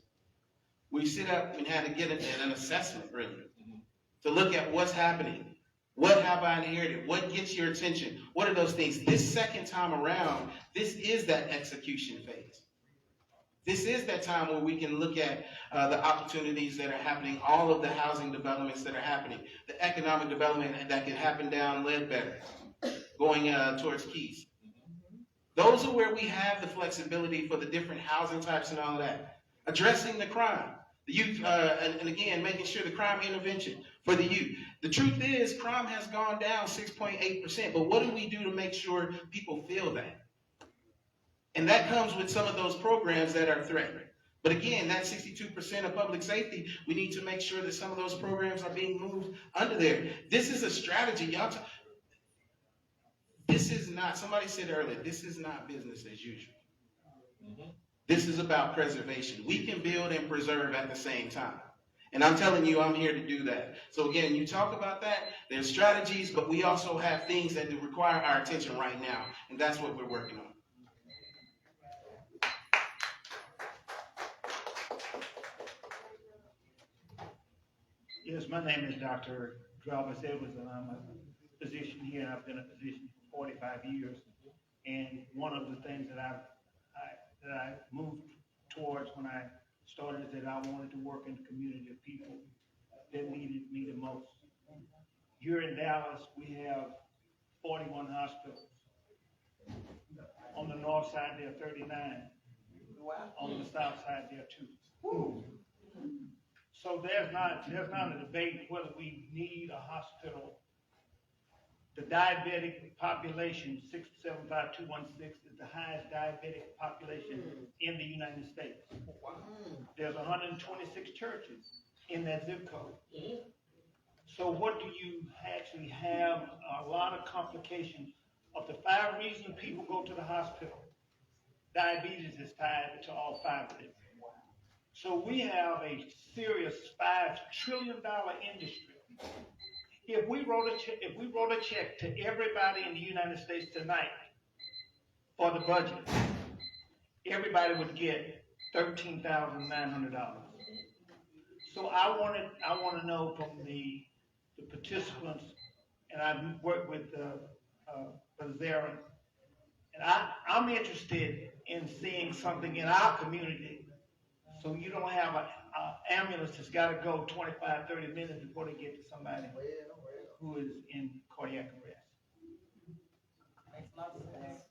we sit up and had to get an assessment, really, to look at what's happening. What have I inherited? What gets your attention? What are those things? This second time around, this is that execution phase. This is that time where we can look at the opportunities that are happening, all of the housing developments that are happening, the economic development that can happen down Ledbetter, going towards Keys. Those are where we have the flexibility for the different housing types and all that. Addressing the crime, the youth, and again, making sure the crime intervention for the youth. The truth is, crime has gone down 6.8%, but what do we do to make sure people feel that? And that comes with some of those programs that are threatened. But again, that 62% of public safety, we need to make sure that some of those programs are being moved under there. This is a strategy, y'all. This is not, somebody said earlier, this is not business as usual. This is about preservation. We can build and preserve at the same time. And I'm telling you, I'm here to do that. So again, you talk about that, there's strategies, but we also have things that require our attention right now. And that's what we're working on. Yes, my name is Dr. Travis Edwards, and I'm a physician here, and I've been a physician for 45 years. And one of the things that I moved towards when I started is that I wanted to work in the community of people that needed me the most. Here in Dallas, we have 41 hospitals. On the north side, there are 39. On the south side, there are 2. So there's not a debate whether we need a hospital. The diabetic population, 675,216, is the highest diabetic population in the United States. There's 126 churches in that zip code. So what do you actually have? A lot of complications. Of the 5 reasons people go to the hospital, diabetes is tied to all 5 of them. So we have a serious $5 trillion industry. If we wrote a check to everybody in the United States tonight for the budget, everybody would get $13,900. So I want to know from the participants, and I've worked with ZARIN, and I'm interested in seeing something in our community, so you don't have an ambulance that's got to go 25, 30 minutes before they get to somebody who is in cardiac arrest. Makes a lot of sense.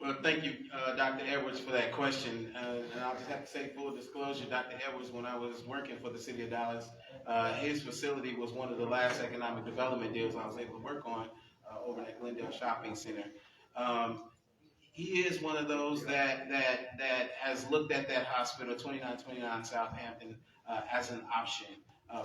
Well, thank you, Dr. Edwards, for that question. And I'll just have to say full disclosure, Dr. Edwards, when I was working for the city of Dallas, his facility was one of the last economic development deals I was able to work on over at Glendale Shopping Center. He is one of those that has looked at that hospital, 2929 Southampton, as an option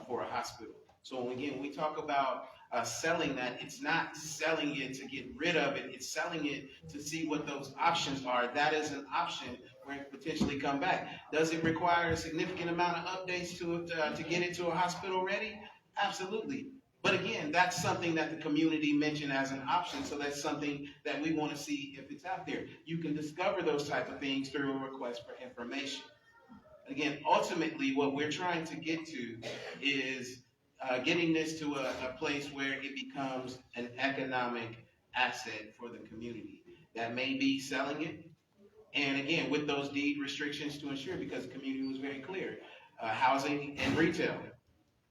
for a hospital. So again, we talk about selling that, it's not selling it to get rid of it, it's selling it to see what those options are. That is an option where it potentially come back. Does it require a significant amount of updates to it to get it to a hospital ready? Absolutely. But again, that's something that the community mentioned as an option, so that's something that we want to see if it's out there. You can discover those type of things through a request for information. Again, ultimately, what we're trying to get to is getting this to a place where it becomes an economic asset for the community. That may be selling it, and again, with those deed restrictions to ensure, because the community was very clear, housing and retail,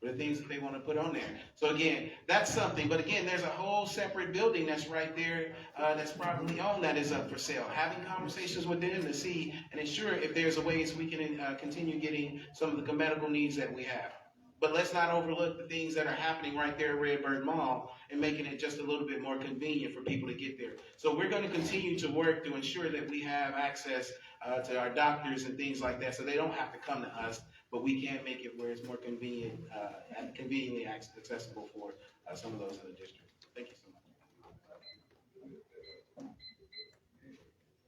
the things that they want to put on there. So again, that's something, but again, there's a whole separate building that's right there that's privately owned that is up for sale. Having conversations with them to see and ensure if there's a ways we can continue getting some of the medical needs that we have. But let's not overlook the things that are happening right there at Redbird Mall and making it just a little bit more convenient for people to get there. So we're going to continue to work to ensure that we have access to our doctors and things like that, so they don't have to come to us, but we can make it where it's more convenient and conveniently accessible for some of those other districts. Thank you so much.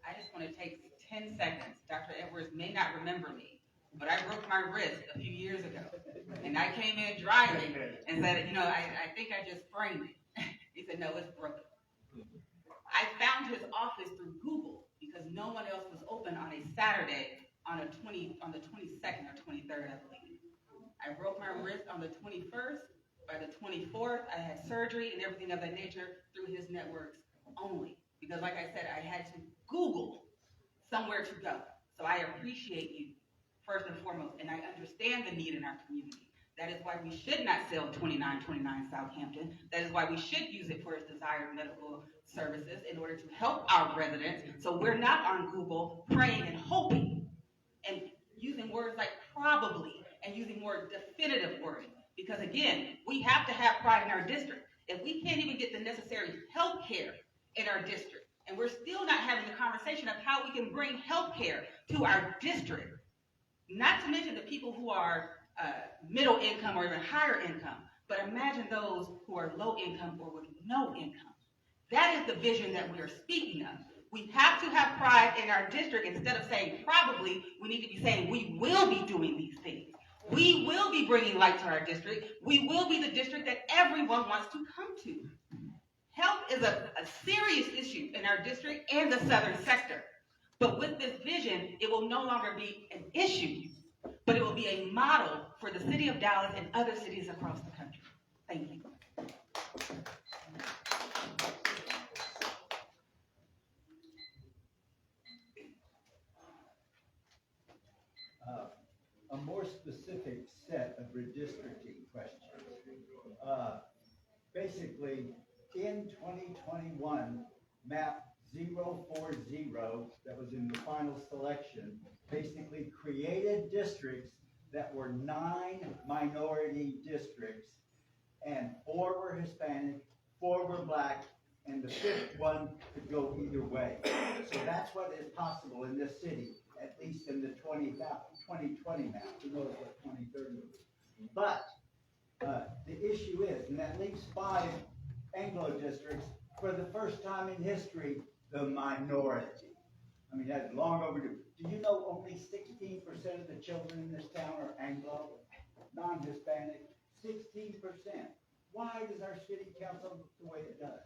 I just want to take 10 seconds. Dr. Edwards may not remember me, but I broke my wrist a few years ago. And I came in driving and said, I think I just sprained it. He said, no, it's broken. I found his office through Google because no one else was open on a Saturday on the 22nd or 23rd, I believe. I broke my wrist on the 21st. By the 24th, I had surgery and everything of that nature through his networks only. Because like I said, I had to Google somewhere to go. So I appreciate you, first and foremost, and I understand the need in our community. That is why we should not sell 2929 Southampton. That is why we should use it for its desired medical services in order to help our residents. So we're not on Google praying and hoping and using words like probably and using more definitive wording. Because again, we have to have pride in our district. If we can't even get the necessary health care in our district, and we're still not having the conversation of how we can bring health care to our district, not to mention the people who are middle income or even higher income, but imagine those who are low income or with no income. That is the vision that we are speaking of. We have to have pride in our district. Instead of saying probably, we need to be saying we will be doing these things. We will be bringing light to our district. We will be the district that everyone wants to come to. Health is a serious issue in our district and the southern sector. But with this vision, it will no longer be an issue, but it will be a model for the city of Dallas and other cities across the country. Thank you. A more specific set of redistricting questions. Basically, in 2021, map 040 that was in the final selection basically created districts that were 9 minority districts, and 4 were Hispanic, 4 were Black, and the 5th one could go either way. So that's what is possible in this city, at least in the 2020 map. Who knows what 2030 will be. But the issue is, and that leaves 5 Anglo districts, for the first time in history, the minority. I mean, that's long overdue. Do you know only 16% of the children in this town are Anglo, non-Hispanic? 16%. Why does our city council look the way it does?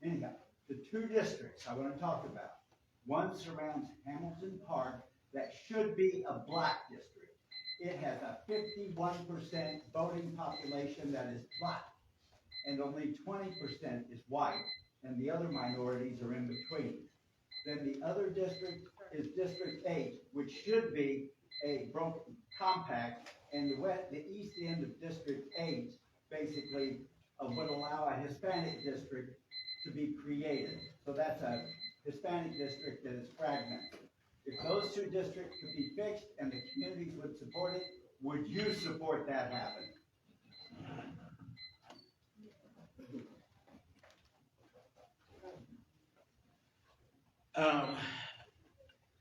Anyhow, the two districts I want to talk about. One surrounds Hamilton Park that should be a black district. It has a 51% voting population that is black, and only 20% is white, and the other minorities are in between. Then the other district is District 8, which should be a broken compact, and the east end of District 8 basically would allow a Hispanic district to be created. So that's a Hispanic district that is fragmented. If those two districts could be fixed and the communities would support it, would you support that happening?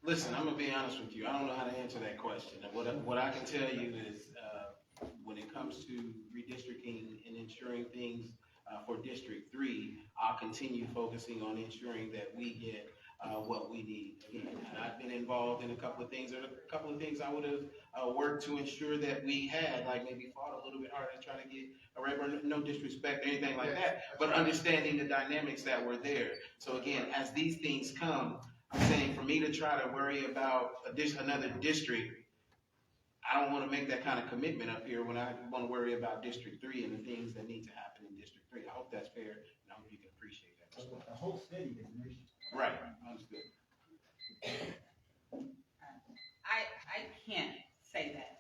Listen, I'm gonna be honest with you. I don't know how to answer that question. What I can tell you is, when it comes to redistricting and ensuring things for District 3, I'll continue focusing on ensuring that we get what we need. Again, I've been involved in a couple of things. There are a couple of things I would have worked to ensure that we had, like maybe fought a little bit harder to try to get a regular, no disrespect or anything like that, but understanding the dynamics that were there. So again, as these things come, I'm saying for me to try to worry about another district, I don't want to make that kind of commitment up here when I want to worry about District 3 and the things that need to happen in District 3. I hope that's fair, and I hope you can appreciate that. The whole city is an issue. Right, understood. I can't say that.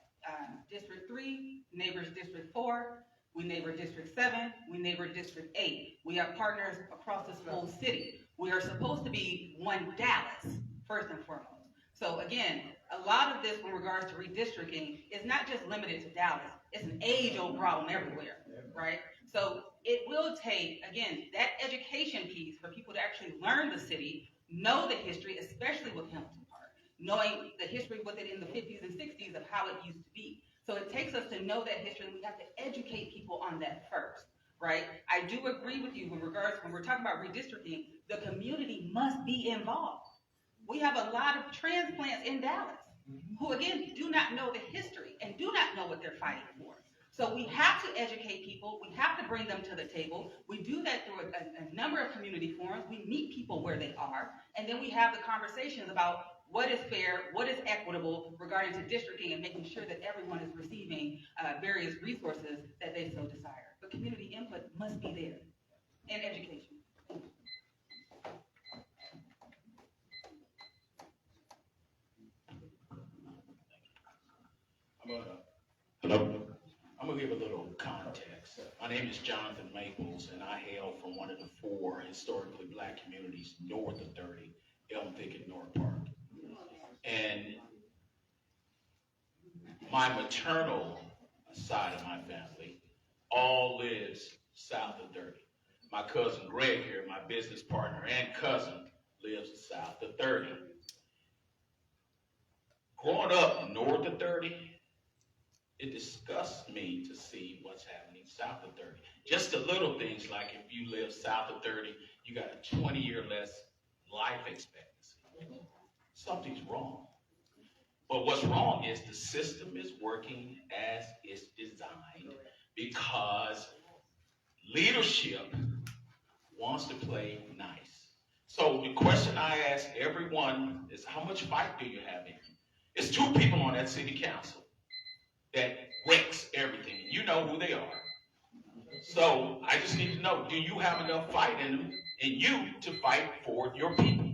District 3 neighbors District 4, we neighbor District 7, we neighbor District 8. We have partners across this whole city. We are supposed to be one Dallas, first and foremost. So again, a lot of this in regards to redistricting is not just limited to Dallas. It's an age-old problem everywhere, right? So it will take, again, that education piece for people to actually learn the city, know the history, especially with Hamilton Park, knowing the history with it in the 50s and 60s of how it used to be. So it takes us to know that history, and we have to educate people on that first, right? I do agree with you in regards, when we're talking about redistricting, the community must be involved. We have a lot of transplants in Dallas who, again, do not know the history and do not know what they're fighting for. So we have to educate people. We have to bring them to the table. We do that through a number of community forums. We meet people where they are, and then we have the conversations about what is fair, what is equitable regarding to districting and making sure that everyone is receiving various resources that they so desire. But community input must be there, and education. I'm gonna give a little context. My name is Jonathan Maples, and I hail from one of the 4 historically black communities north of 30, Elm Thicket, North Park. And my maternal side of my family all lives south of 30. My cousin Greg here, my business partner and cousin, lives south of 30. Growing up north of 30, it disgusts me to see what's happening south of 30. Just the little things like if you live south of 30, you got a 20-year less life expectancy. Something's wrong. But what's wrong is the system is working as it's designed because leadership wants to play nice. So the question I ask everyone is, how much fight do you have in you? It's 2 people on that city council that wrecks everything. You know who they are. So I just need to know, do you have enough fight in them and you to fight for your people?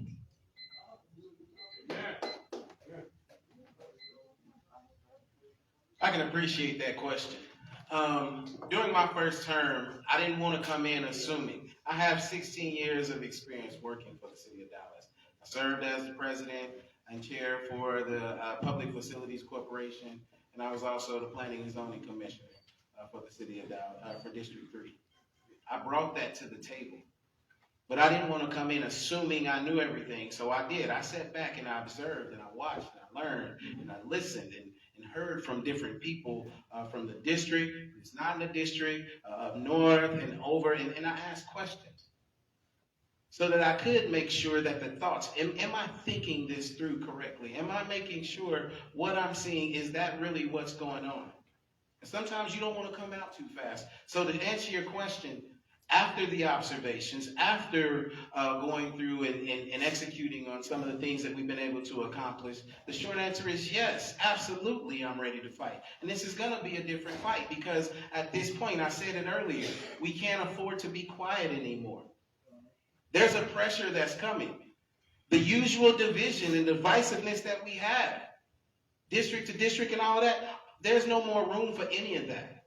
I can appreciate that question. During my first term, I didn't want to come in assuming. I have 16 years of experience working for the city of Dallas. I served as the president and chair for the Public Facilities Corporation, and I was also the Planning and Zoning Commissioner for the city of Dallas, for District 3. I brought that to the table, but I didn't want to come in assuming I knew everything, so I did. I sat back and I observed and I watched and I learned and I listened and heard from different people from the district, it's not in the district, up north and over, and I asked questions so that I could make sure that the thoughts, am I thinking this through correctly? Am I making sure what I'm seeing, is that really what's going on? And sometimes you don't want to come out too fast. So to answer your question, after the observations, after going through and executing on some of the things that we've been able to accomplish, the short answer is yes, absolutely, I'm ready to fight. And this is going to be a different fight because at this point, I said it earlier, we can't afford to be quiet anymore. There's a pressure that's coming. The usual division and divisiveness that we have, district to district and all of that, there's no more room for any of that.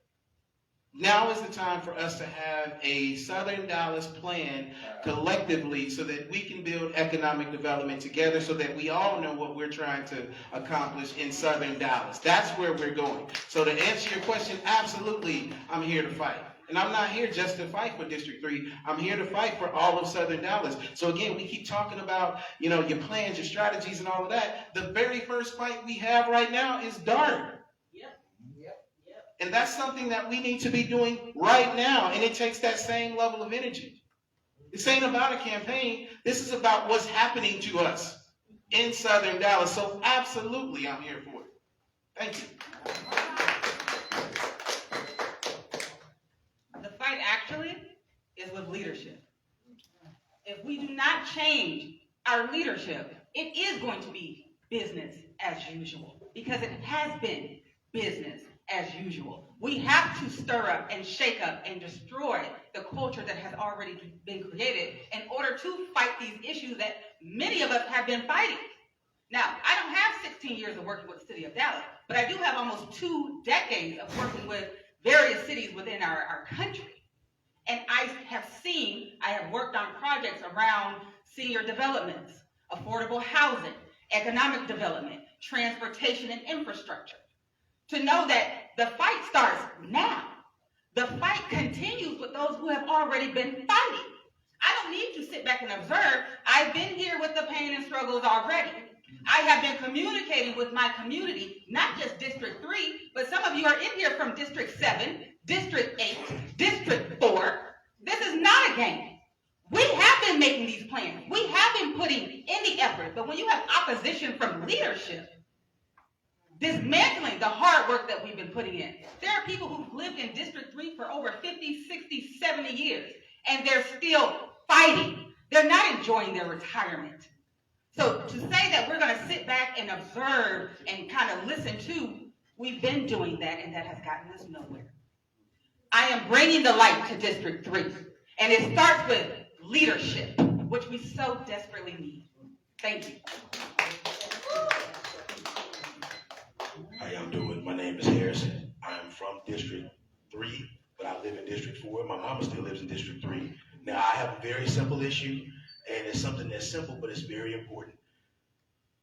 Now is the time for us to have a Southern Dallas plan collectively so that we can build economic development together so that we all know what we're trying to accomplish in Southern Dallas. That's where we're going. So to answer your question, absolutely, I'm here to fight. And I'm not here just to fight for District 3. I'm here to fight for all of Southern Dallas. So again, we keep talking about, your plans, your strategies, and all of that. The very first fight we have right now is DART. And that's something that we need to be doing right now. And it takes that same level of energy. This ain't about a campaign. This is about what's happening to us in Southern Dallas. So absolutely, I'm here for it. Thank you. The fight actually is with leadership. If we do not change our leadership, it is going to be business as usual because it has been business as usual. We have to stir up and shake up and destroy the culture that has already been created in order to fight these issues that many of us have been fighting. Now, I don't have 16 years of working with the city of Dallas, but I do have almost 2 decades of working with various cities within our country. And I have worked on projects around senior developments, affordable housing, economic development, transportation and infrastructure. To know that the fight starts now. The fight continues with those who have already been fighting. I don't need to sit back and observe. I've been here with the pain and struggles already. I have been communicating with my community, not just District 3, but some of you are in here from District 7, District 8, District 4. This is not a game. We have been making these plans. We have been putting in the effort. But when you have opposition from leadership, dismantling the hard work that we've been putting in. There are people who've lived in District 3 for over 50, 60, 70 years, and they're still fighting. They're not enjoying their retirement. So to say that we're going to sit back and observe and kind of listen to, we've been doing that, and that has gotten us nowhere. I am bringing the light to District 3, and it starts with leadership, which we so desperately need. Thank you. How y'all doing? My name is Harrison. I am from District 3, but I live in District 4. My mama still lives in District 3. Now, I have a very simple issue, and it's something that's simple, but it's very important.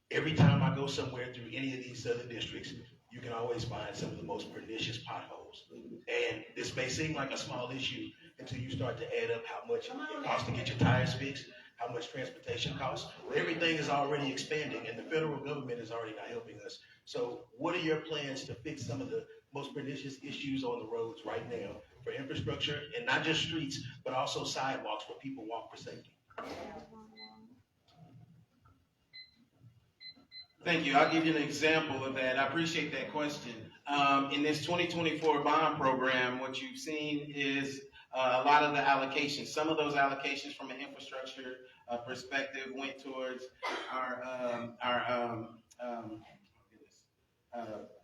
Every time I go somewhere through any of these southern districts, you can always find some of the most pernicious potholes. And this may seem like a small issue until you start to add up how much it costs to get your tires fixed, how much transportation costs. Everything is already expanding, and the federal government is already not helping us. So what are your plans to fix some of the most pernicious issues on the roads right now for infrastructure, and not just streets, but also sidewalks where people walk for safety? Thank you. I'll give you an example of that. I appreciate that question. In this 2024 bond program, what you've seen is a lot of the allocations. Some of those allocations from an infrastructure perspective went towards our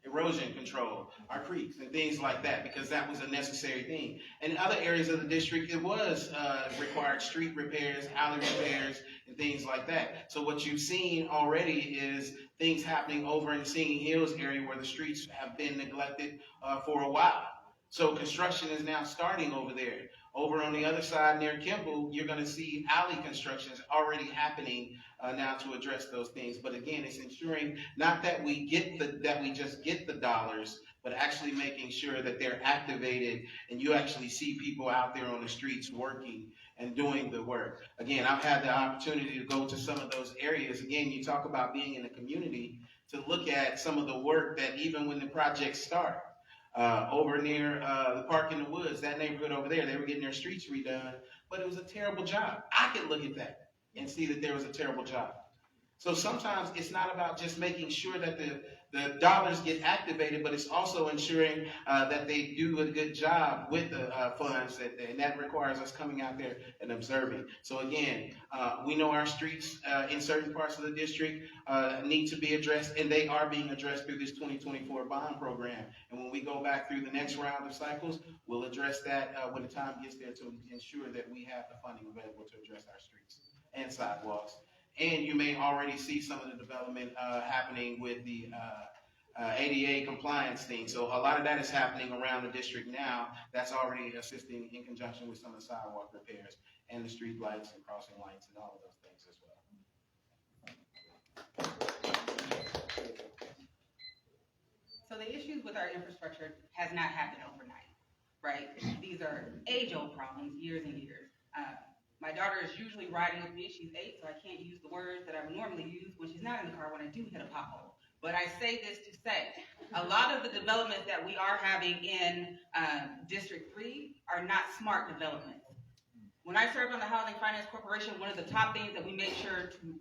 erosion control, our creeks and things like that, because that was a necessary thing. And in other areas of the district, it was required street repairs, alley repairs, and things like that. So what you've seen already is things happening over in Singing Hills area where the streets have been neglected for a while. So construction is now starting over there. Over on the other side near Kimball, you're going to see alley constructions already happening now to address those things. But again, it's ensuring not that we just get the dollars, but actually making sure that they're activated and you actually see people out there on the streets working and doing the work. Again, I've had the opportunity to go to some of those areas. Again, you talk about being in the community, to look at some of the work that even when the projects start, over near the Park in the Woods, that neighborhood over there, they were getting their streets redone, but it was a terrible job. I could look at that and see that there was a terrible job. So sometimes it's not about just making sure that the dollars get activated, but it's also ensuring that they do a good job with the funds, and that requires us coming out there and observing. So again, we know our streets in certain parts of the district need to be addressed, and they are being addressed through this 2024 bond program. And when we go back through the next round of cycles, we'll address that when the time gets there to ensure that we have the funding available to address our streets and sidewalks. And you may already see some of the development happening with the ADA compliance thing. So a lot of that is happening around the district now. That's already assisting in conjunction with some of the sidewalk repairs and the street lights and crossing lights and all of those things as well. So the issues with our infrastructure has not happened overnight, right? These are age-old problems, years and years. My daughter is usually riding with me. She's 8, so I can't use the words that I would normally use when she's not in the car when I do hit a pothole. But I say this to say, a lot of the developments that we are having in District 3 are not smart developments. When I served on the Housing Finance Corporation, one of the top things that we made sure to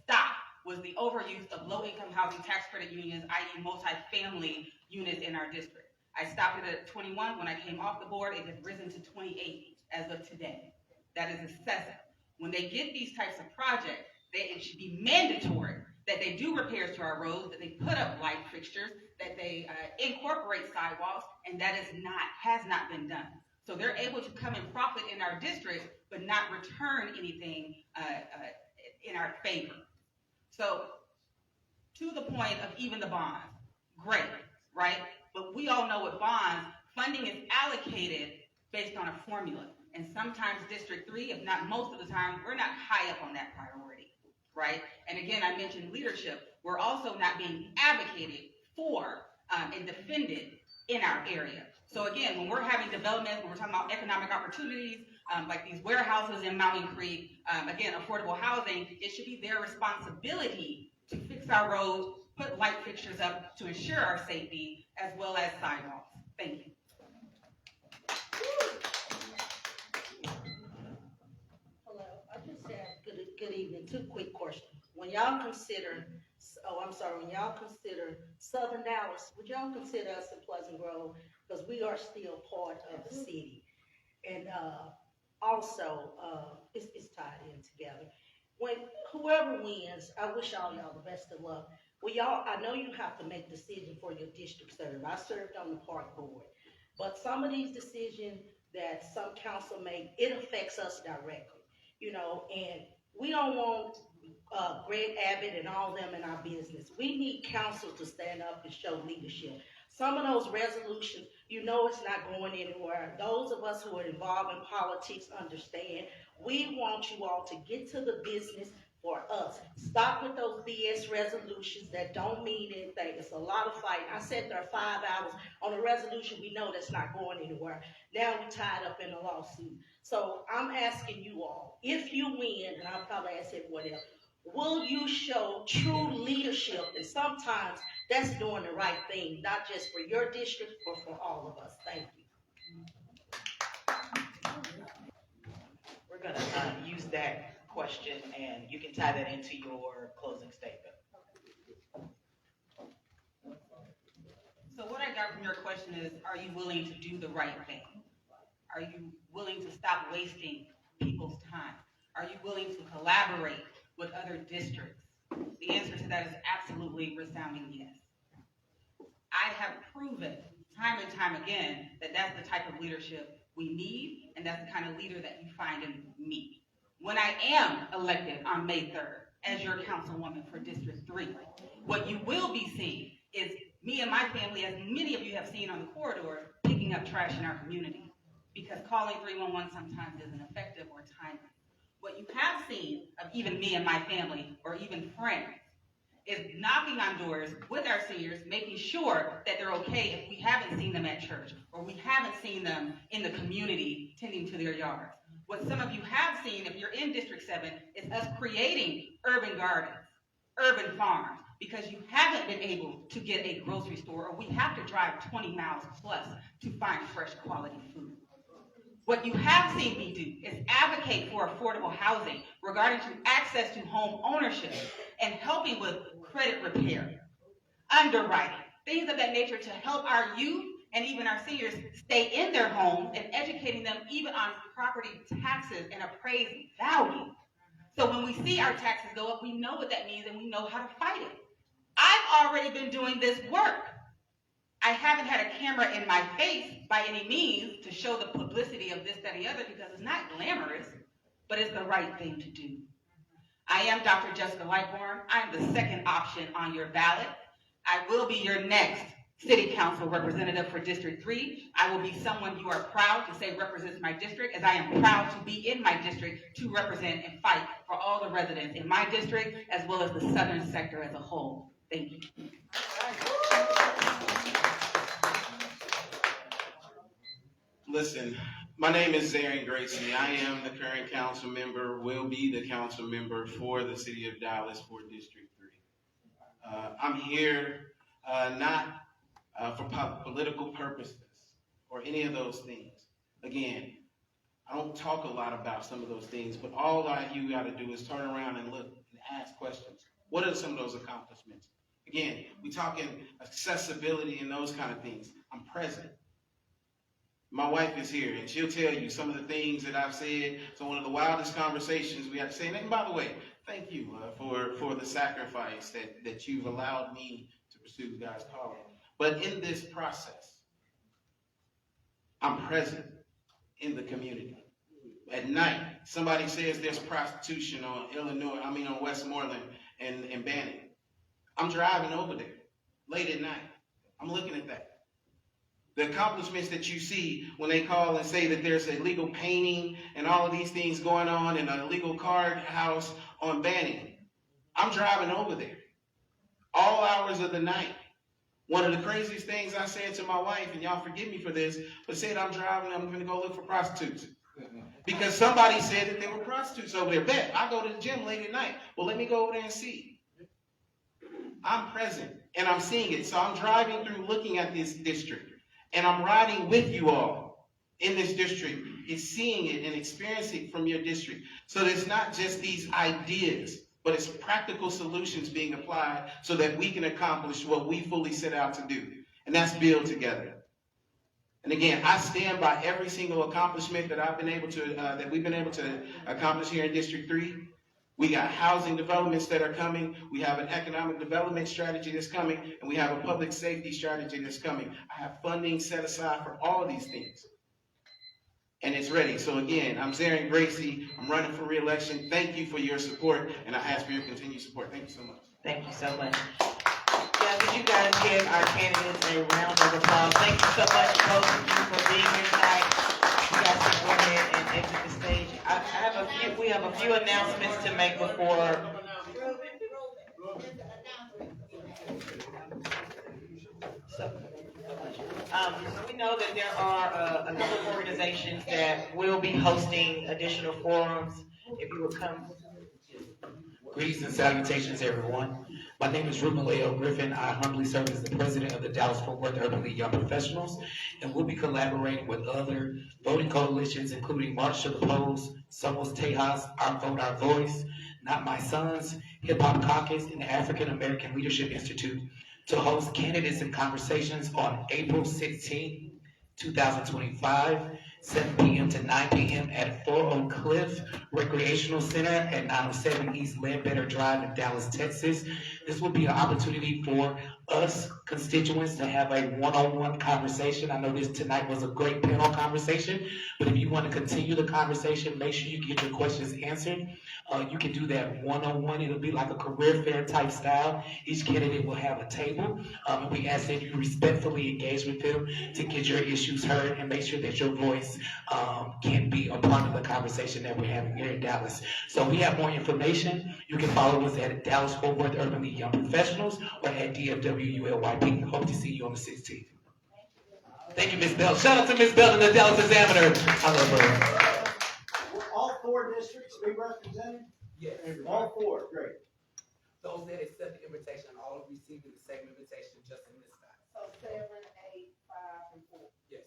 stop was the overuse of low-income housing tax credit unions, i.e. multifamily units in our district. I stopped it at 21. When I came off the board, it has risen to 28 as of today. That is excessive. When they get these types of projects, it should be mandatory that they do repairs to our roads, that they put up light fixtures, that they incorporate sidewalks, and that has not been done. So they're able to come and profit in our district, but not return anything in our favor. So to the point of even the bonds, great, right? But we all know with bonds, funding is allocated based on a formula. And sometimes District 3, if not most of the time, we're not high up on that priority, right? And again, I mentioned leadership. We're also not being advocated for and defended in our area. So again, when we're having development, when we're talking about economic opportunities, like these warehouses in Mountain Creek, again, affordable housing, it should be their responsibility to fix our roads, put light fixtures up to ensure our safety, as well as sidewalks. Thank you. Good evening. 2 quick questions. When y'all consider Southern Dallas, would y'all consider us in Pleasant Grove? Because we are still part of the city. And also, it's tied in together. When whoever wins, I wish all y'all the best of luck. Well, y'all, I know you have to make decisions for your district serve. I served on the park board. But some of these decisions that some council make, it affects us directly. You know, and we don't want Greg Abbott and all them in our business. We need council to stand up and show leadership. Some of those resolutions, you know, it's not going anywhere. Those of us who are involved in politics understand. We want you all to get to the business for us. Stop with those BS resolutions that don't mean anything. It's a lot of fighting. I sat there 5 hours on a resolution we know that's not going anywhere. Now we're tied up in a lawsuit. So I'm asking you all, if you win, and I'll probably ask everyone else, will you show true leadership? And sometimes that's doing the right thing, not just for your district, but for all of us. Thank you. We're going to use that question, and you can tie that into your closing statement. So what I got from your question is, are you willing to do the right thing? Are you willing to stop wasting people's time? Are you willing to collaborate with other districts? The answer to that is absolutely resounding yes. I have proven time and time again that that's the type of leadership we need, and that's the kind of leader that you find in me. When I am elected on May 3rd as your councilwoman for District 3, what you will be seeing is me and my family, as many of you have seen on the corridor, picking up trash in our community, because calling 311 sometimes isn't effective or timely. What you have seen of even me and my family, or even friends, is knocking on doors with our seniors, making sure that they're okay if we haven't seen them at church, or we haven't seen them in the community tending to their yards. What some of you have seen, if you're in District 7, is us creating urban gardens, urban farms, because you haven't been able to get a grocery store, or we have to drive 20 miles plus to find fresh quality food. What you have seen me do is advocate for affordable housing regarding to access to home ownership and helping with credit repair, underwriting, things of that nature to help our youth and even our seniors stay in their homes and educating them even on property taxes and appraised value. So when we see our taxes go up, we know what that means and we know how to fight it. I've already been doing this work. I haven't had a camera in my face by any means to show the publicity of this, that, and the other, because it's not glamorous, but it's the right thing to do. I am Dr. Jessica Lightbourne. I'm the second option on your ballot. I will be your next City Council representative for District 3. I will be someone you are proud to say represents my district, as I am proud to be in my district to represent and fight for all the residents in my district, as well as the southern sector as a whole. Thank you. Listen, my name is ZARIN GRACEY. I am the current council member, will be the council member for the city of Dallas for District 3. I'm here not for political purposes or any of those things. Again, I don't talk a lot about some of those things, but all you got to do is turn around and look and ask questions. What are some of those accomplishments? Again, we talking accessibility and those kind of things. I'm present. My wife is here, and she'll tell you some of the things that I've said. So one of the wildest conversations we have to say, and by the way, thank you for the sacrifice that you've allowed me to pursue God's calling. But in this process, I'm present in the community. At night, somebody says there's prostitution on Westmoreland and Banning. I'm driving over there late at night. I'm looking at that. The accomplishments that you see when they call and say that there's illegal painting and all of these things going on in an illegal card house on Banning. I'm driving over there. All hours of the night. One of the craziest things I said to my wife, and y'all forgive me for this, but said I'm driving, I'm going to go look for prostitutes. Because somebody said that there were prostitutes over there. Bet, I go to the gym late at night. Well, let me go over there and see. I'm present, and I'm seeing it. So I'm driving through looking at this district. And I'm riding with you all in this district, is seeing it and experiencing it from your district. So it's not just these ideas, but it's practical solutions being applied so that we can accomplish what we fully set out to do. And that's build together. And again, I stand by every single accomplishment that we've been able to accomplish here in District 3. We got housing developments that are coming. We have an economic development strategy that's coming, and we have a public safety strategy that's coming. I have funding set aside for all of these things. And it's ready. So again, I'm ZARIN GRACEY. I'm running for re-election. Thank you for your support, and I ask for your continued support. Thank you so much. Thank you so much. Yeah, would you guys give our candidates a round of applause? Thank you so much, both of you, for being here tonight. You guys can go ahead and exit the stage. We have a few announcements to make before. We know that there are a couple of organizations that will be hosting additional forums. If you would come. Greetings and salutations, everyone. My name is Ruben Leo Griffin. I humbly serve as the president of the Dallas-Fort Worth Urban League Young Professionals, and we'll be collaborating with other voting coalitions, including March to the Polls, Somos Tejas, Our Vote, Our Voice, Not My Sons, Hip Hop Caucus, and the African American Leadership Institute to host candidates and conversations on April 16, 2025, 7 p.m. to 9 p.m. at 4 Oak Cliff Recreational Center at 907 East Ledbetter Drive in Dallas, Texas. This will be an opportunity for us constituents to have a one-on-one conversation. I know this tonight was a great panel conversation, but if you want to continue the conversation, make sure you get your questions answered. You can do that one-on-one. It'll be like a career fair type style. Each candidate will have a table, and we ask that you respectfully engage with them to get your issues heard and make sure that your voice can be a part of the conversation that we're having here in Dallas. So we have more information. You can follow us at Dallas-Fort Worth Urban League Young Professionals or at DFWULYP. Hope to see you on the 16th. Thank you, Ms. Bell. Shout out to Ms. Bell and the Dallas Examiner. I love her. three represented? Yes. All four, great. Those that accept the invitation, all have received the same invitation, just in this time. So 7, 8, 5, and 4. Yes.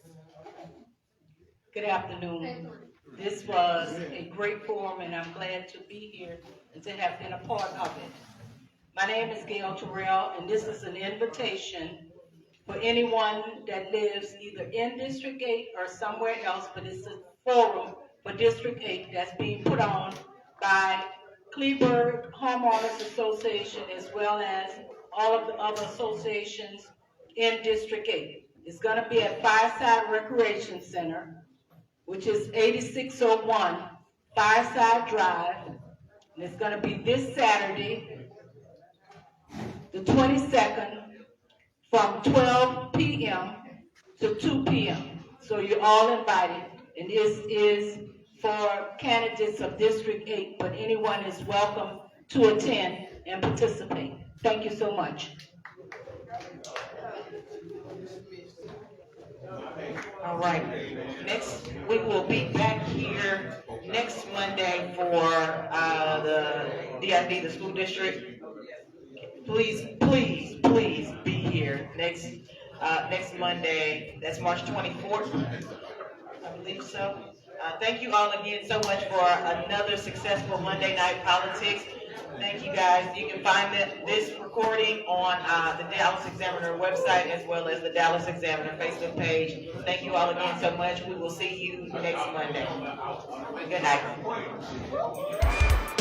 Good afternoon. This was a great forum, and I'm glad to be here and to have been a part of it. My name is Gail Terrell, and this is an invitation for anyone that lives either in District 8 or somewhere else, but it's a forum for District 8 that's being put on by Kleberg Homeowners Association, as well as all of the other associations in District 8. It's gonna be at Fireside Recreation Center, which is 8601 Fireside Drive, and it's gonna be this Saturday, the 22nd, from 12 p.m. to 2 p.m. So you're all invited, and this is for candidates of District 8, but anyone is welcome to attend and participate. Thank you so much. All right, next, we will be back here next Monday for, the DID, the school district. Please, please, please be here next Monday, that's March 24th, I believe so. Thank you all again so much for another successful Monday Night Politics. Thank you guys. You can find this recording on the Dallas Examiner website as well as the Dallas Examiner Facebook page. Thank you all again so much. We will see you next Monday. Good night.